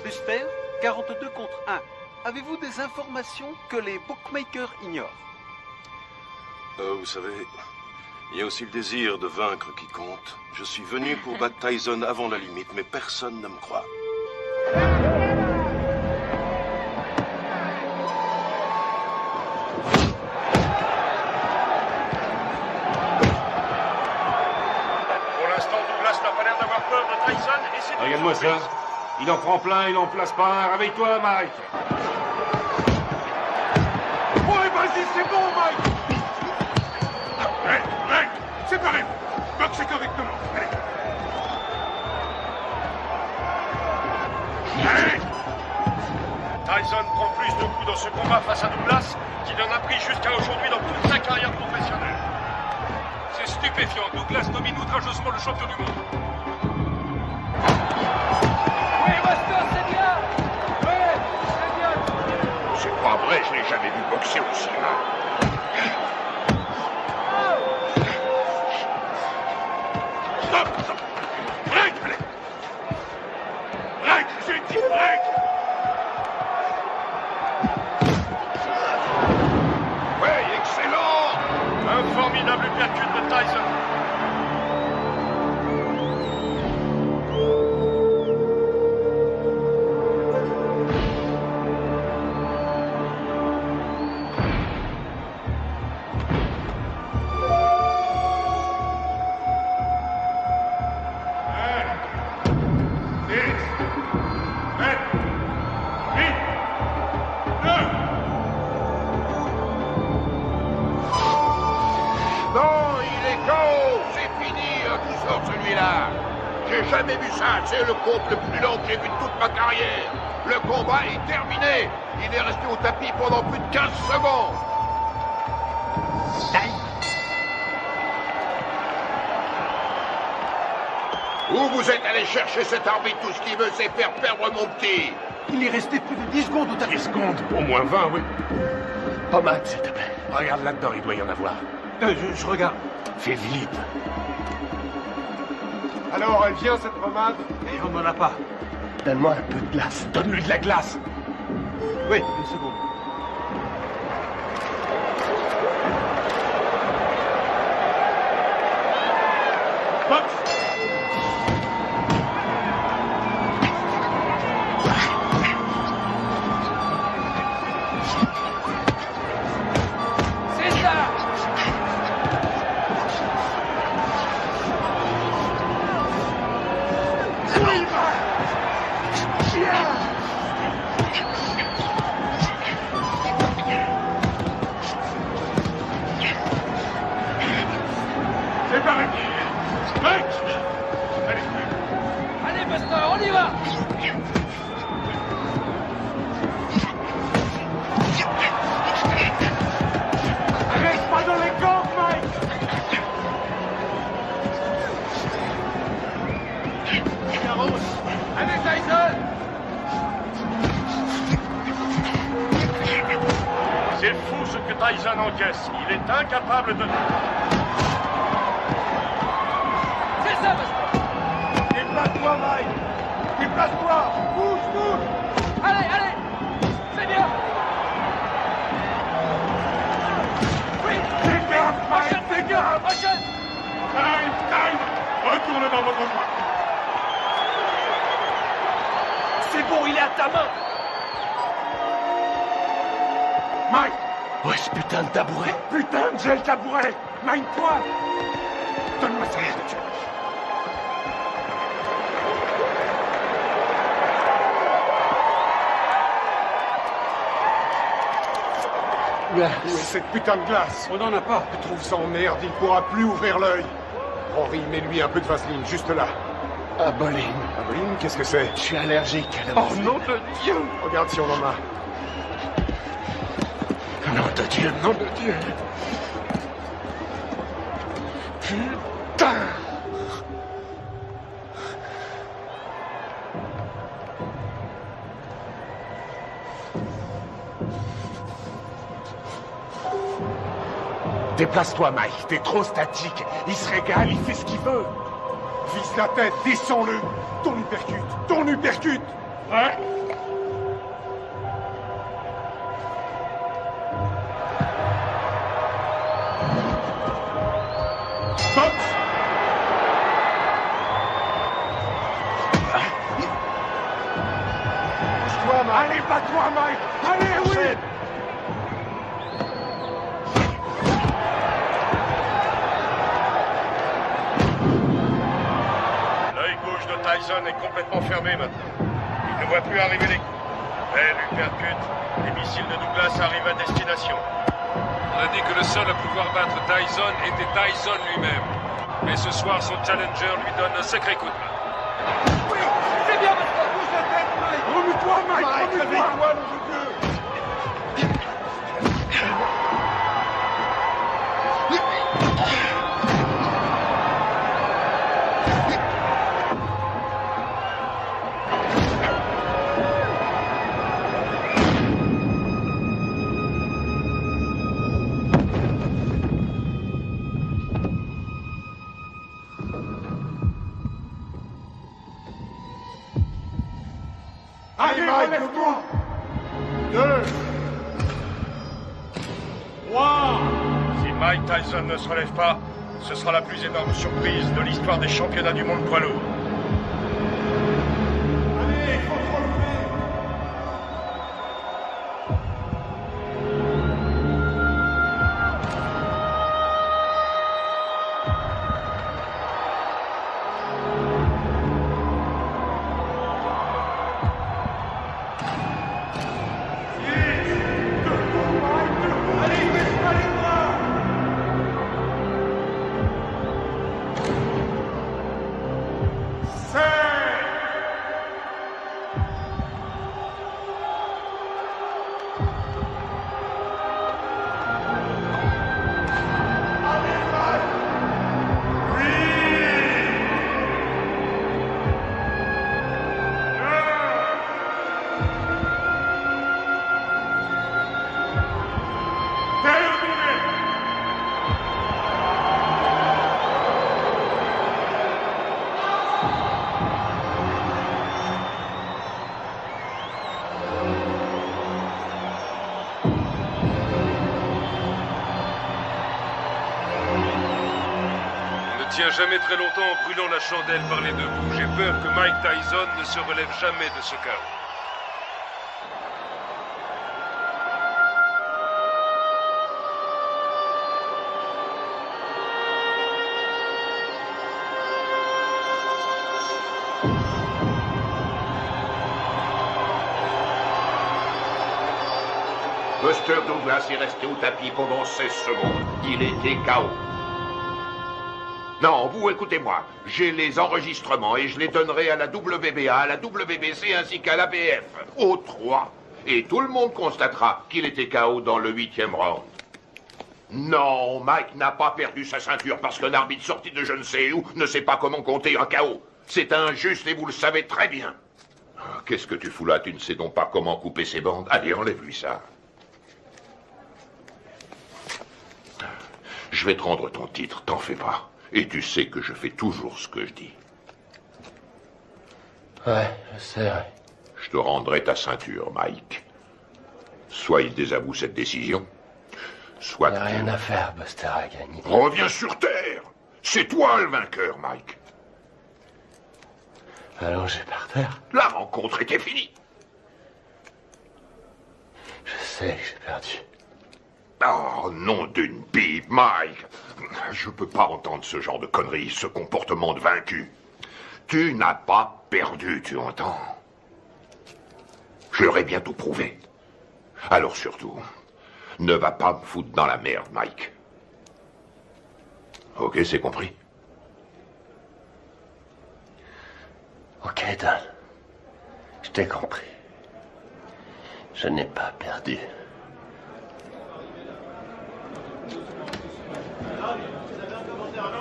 ます。 Buster, 42 contre 1. Avez-vous des informations que les bookmakers ignorent? Vous savez, il y a aussi le désir de vaincre qui compte. Je suis venu pour battre Tyson avant la limite, mais personne ne me croit. Pour l'instant, Douglas n'a pas l'air d'avoir peur de Tyson et c'est... Regarde-moi ça. Il en prend plein, il en place pas un. Réveille-toi, Mike. Ouais, vas-y, c'est bon, Mike. Mike, séparez-vous. Boxez correctement. Allez. Allez. Tyson prend plus de coups dans ce combat face à Douglas qu'il en a pris jusqu'à aujourd'hui dans toute sa carrière professionnelle. C'est stupéfiant. Douglas domine outrageusement le champion du monde. Oui, Buster, c'est bien. Oui, c'est bien. C'est pas vrai, je l'ai jamais vu boxer aussi mal. Stop, stop. Break, allez. Break, j'ai dit break. Ouais, excellent. Un formidable uppercut de Tyson. Non, il est KO. C'est fini, tout sort celui-là. J'ai jamais vu ça. C'est le compte le plus long que j'ai vu de toute ma carrière. Le combat est terminé. Il est resté au tapis pendant plus de 15 secondes. Où vous êtes allé chercher cet arbitre? Tout ce qu'il veut, c'est faire perdre mon petit. Il est resté plus de 10 secondes tout à l'heure. 10 secondes? Au moins 20, oui. Pommade, s'il te plaît. Regarde là-dedans, il doit y en avoir. Je regarde. Fais vite. Alors, elle vient, cette pommade? Et on n'en a pas. Donne-moi un peu de glace. Donne-lui de la glace. Oui, une seconde. C'est pareil. Mec! Allez, Buster, on y va! Reste pas dans les cordes, Mike! Allez, Tyson! C'est fou ce que Tyson encaisse. Il est incapable de... C'est ça, Buster! Déplace-toi, Mike! Déplace-toi! Bouge, bouge! Allez, allez! C'est bien! Oui! Fais gaffe, Mike! Fais gaffe! Prochaine! Time! Retourne dans votre coin! C'est bon, il est à ta main. Mike! Ouais, ce putain de tabouret. Putain, j'ai le tabouret! Mine-toi! Donne-moi ça! Où est cette putain de glace? On n'en a pas. Je trouve ça en merde, il pourra plus ouvrir l'œil. Henri, mets-lui un peu de vaseline, juste là. Aboline. Aboline, qu'est-ce que c'est? Je suis allergique à la Oh nom de Dieu! Regarde si on en a. Nom de Dieu. Nom de Dieu! Putain! Déplace-toi, Mike. T'es trop statique. Il se régale, il fait ce qu'il veut. Vise la tête, descends-le! Ton uppercut! Ton uppercut! Ouais? Boxe! Bouge-toi, Mike! Allez, bats-toi, Mike! Allez, oui! L'œil gauche de Tyson est complètement fermé maintenant. Il ne voit plus arriver les coups. Belle uppercut. Les missiles de Douglas arrivent à destination. On a dit que le seul à pouvoir battre Tyson était Tyson lui-même. Mais ce soir, son challenger lui donne un sacré coup de main. Oui! C'est bien, Buster! Bouge la tête, Mike! Remue-toi, Mike! Remue-toi! Réveille-toi, nom de Dieu! Allez, Mike, relève-toi! 2, 3, Si Mike Tyson ne se relève pas, ce sera la plus énorme surprise de l'histoire des championnats du monde poids lourd. Allez, faut se relever! Allez, baisse pas les bras! jamais très longtemps en brûlant la chandelle par les deux bouts. J'ai peur que Mike Tyson ne se relève jamais de ce chaos. Buster Douglas est resté au tapis pendant 16 secondes. Il était KO. Non, vous écoutez-moi. J'ai les enregistrements et je les donnerai à la WBA, à la WBC ainsi qu'à l'ABF. Aux 3. Et tout le monde constatera qu'il était KO dans le 8e round. Non, Mike n'a pas perdu sa ceinture parce qu'un arbitre sorti de je ne sais où ne sait pas comment compter un KO. C'est injuste et vous le savez très bien. Qu'est-ce que tu fous là? Tu ne sais donc pas comment couper ses bandes? Allez, enlève-lui ça. Je vais te rendre ton titre, t'en fais pas. Et tu sais que je fais toujours ce que je dis. Ouais, je sais, ouais. Je te rendrai ta ceinture, Mike. Soit il désavoue cette décision, soit... Il n'y a rien à faire, Buster a gagné. Reviens sur Terre. C'est toi le vainqueur, Mike. Allongé par terre. La rencontre était finie. Je sais que j'ai perdu. Oh, nom d'une pipe, Mike. Je peux pas entendre ce genre de conneries, ce comportement de vaincu. Tu n'as pas perdu, tu entends? Je l'aurai bientôt prouvé. Alors surtout, ne va pas me foutre dans la merde, Mike. Ok, c'est compris? Ok, Don. Je t'ai compris. Je n'ai pas perdu.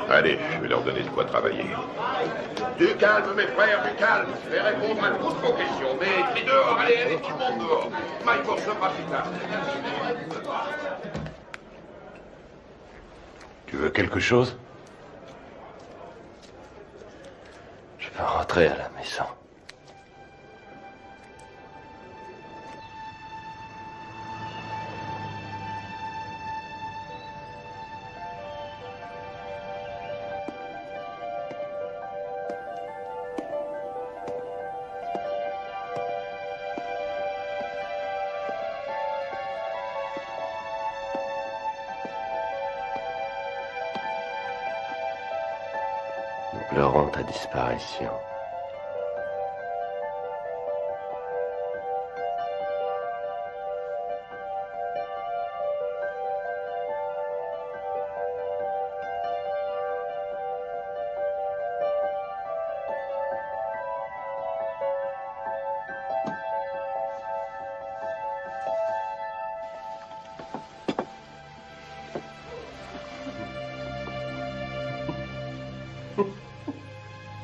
Allez, je vais leur donner de quoi travailler. Du calme, mes frères, du calme. Je vais répondre à toutes vos questions. Mais crie dehors, allez, tout le monde dehors. Mike recevra plus tard. Tu veux quelque chose? Je peux rentrer à la maison. Nous pleurons ta disparition.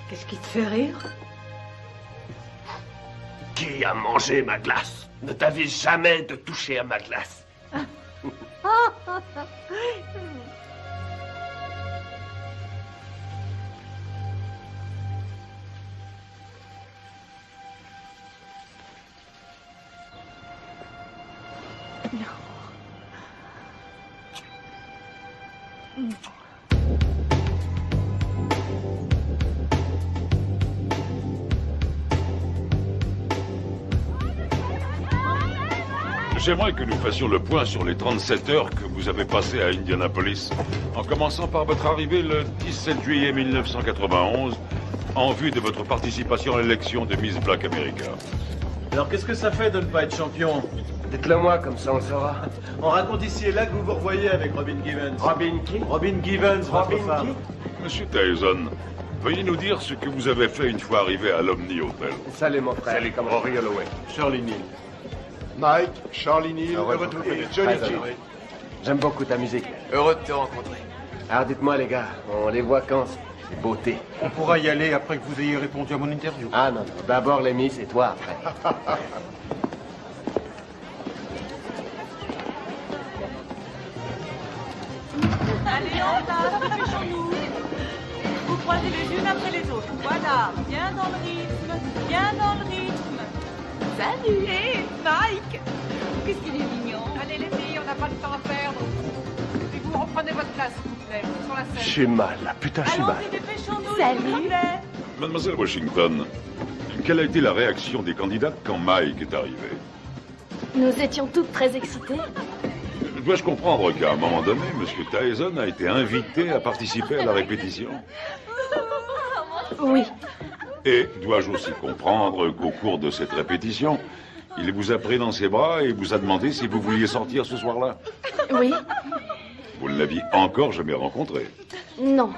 Qu'est-ce qui te fait rire? Qui a mangé ma glace? Ne t'avise jamais de toucher à ma glace. J'aimerais que nous fassions le point sur les 37 heures que vous avez passées à Indianapolis, en commençant par votre arrivée le 17 juillet 1991, en vue de votre participation à l'élection de Miss Black America. Alors qu'est-ce que ça fait de ne pas être champion? Dites-le moi, comme ça on le saura. On raconte ici et là que vous vous revoyez avec Robin Givens. Robin qui? Robin Givens, votre femme. Monsieur Tyson, veuillez nous dire ce que vous avez fait une fois arrivé à l'Omni Hotel. Salut mon frère. Salut, comme Rory Holloway. Charlie Neal. Mike, Charlie Neal, heureux de vous connaître. Johnny King. J'aime beaucoup ta musique. Heureux de te rencontrer. Alors dites-moi les gars, on les voit quand ces beautés? On pourra y aller après que vous ayez répondu à mon interview. Ah non, d'abord les Miss et toi après. Allez, en place, dépêchons-nous. Vous croisez les unes après les autres. Voilà, bien dans le rythme, bien dans le rythme. Salut, hé, Mike. Qu'est-ce qu'il est mignon. Allez les filles, on n'a pas de temps à perdre. Et vous reprenez votre place. plaît. Sur la scène. J'ai mal, là. Putain, j'ai mal. Allons-y, dépêchons-nous, Salut. s'il vous plaît. Mademoiselle Washington, quelle a été la réaction des candidates quand Mike est arrivé? Nous étions toutes très excitées. Dois-je comprendre qu'à un moment donné, M. Tyson a été invité à participer à la répétition? Oui. Et dois-je aussi comprendre qu'au cours de cette répétition, il vous a pris dans ses bras et vous a demandé si vous vouliez sortir ce soir-là? Oui. Vous ne l'aviez encore jamais rencontré? Non.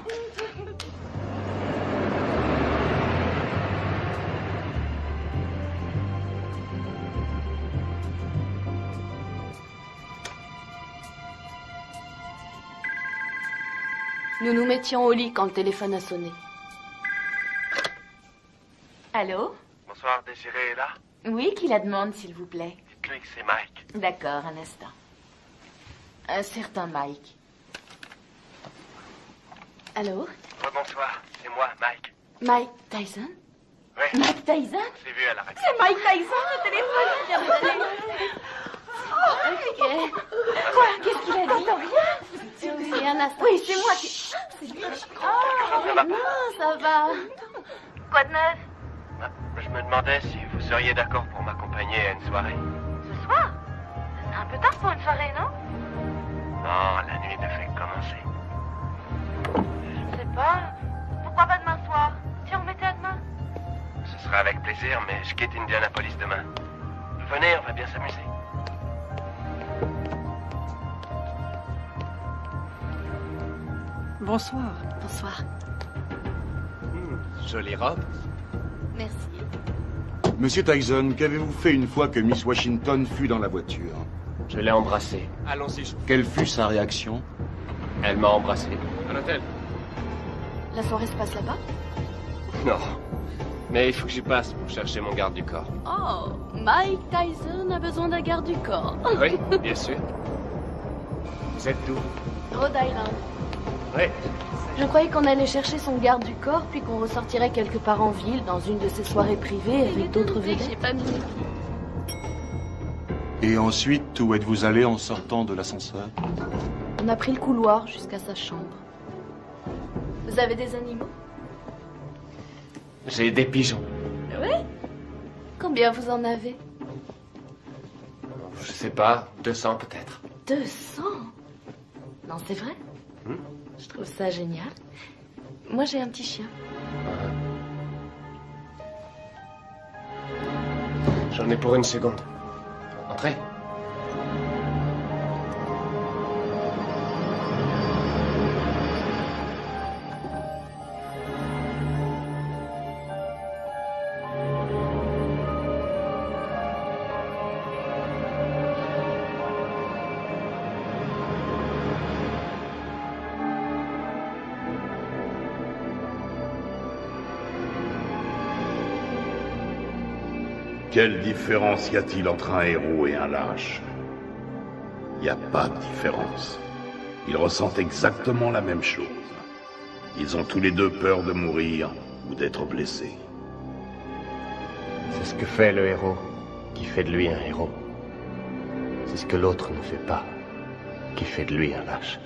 Nous nous mettions au lit quand le téléphone a sonné. Allô? Bonsoir, Désiré est là? Oui, qui la demande, s'il vous plaît? Dites-lui que c'est Mike. D'accord, un instant. Un certain Mike. Allô? Bonsoir, c'est moi, Mike. Mike Tyson? Oui. Mike Tyson? On s'est vu à la radio. C'est Mike Tyson, le téléphone! Ok. Quoi? Qu'est-ce qu'il a dit? Oui, un instant. Oui, c'est moi qui... C'est lui. Oh, non, ça va. Quoi de neuf? Je me demandais si vous seriez d'accord pour m'accompagner à une soirée. Ce soir? C'est un peu tard pour une soirée, non? Non, la nuit ne fait que commencer. Je sais pas. Pourquoi pas demain soir? Si on remettait à demain? Ce sera avec plaisir, mais je quitte Indianapolis demain. Venez, on va bien s'amuser. Bonsoir. Bonsoir. Jolie robe. Merci. Monsieur Tyson, qu'avez-vous fait une fois que Miss Washington fut dans la voiture? Je l'ai embrassée. Allons-y. Quelle fut sa réaction? Elle m'a embrassé. À l'hôtel. La soirée se passe là-bas? Non. Mais il faut que j'y passe pour chercher mon garde du corps. Oh, Mike Tyson a besoin d'un garde du corps. Oui, bien sûr. Vous êtes d'où? Rhode Island. Oui. Je croyais qu'on allait chercher son garde du corps, puis qu'on ressortirait quelque part en ville, dans une de ces soirées privées, avec d'autres vedettes. J'ai pas mis les pieds. Et ensuite, où êtes-vous allé en sortant de l'ascenseur? On a pris le couloir jusqu'à sa chambre. Vous avez des animaux? J'ai des pigeons. Oui? Combien vous en avez? Je sais pas, 200 peut-être. 200? Non, c'est vrai? Je trouve ça génial. Moi, j'ai un petit chien. J'en ai pour une seconde. Entrez. Quelle différence y a-t-il entre un héros et un lâche? Il n'y a pas de différence. Ils ressentent exactement la même chose. Ils ont tous les deux peur de mourir ou d'être blessés. C'est ce que fait le héros qui fait de lui un héros. C'est ce que l'autre ne fait pas qui fait de lui un lâche.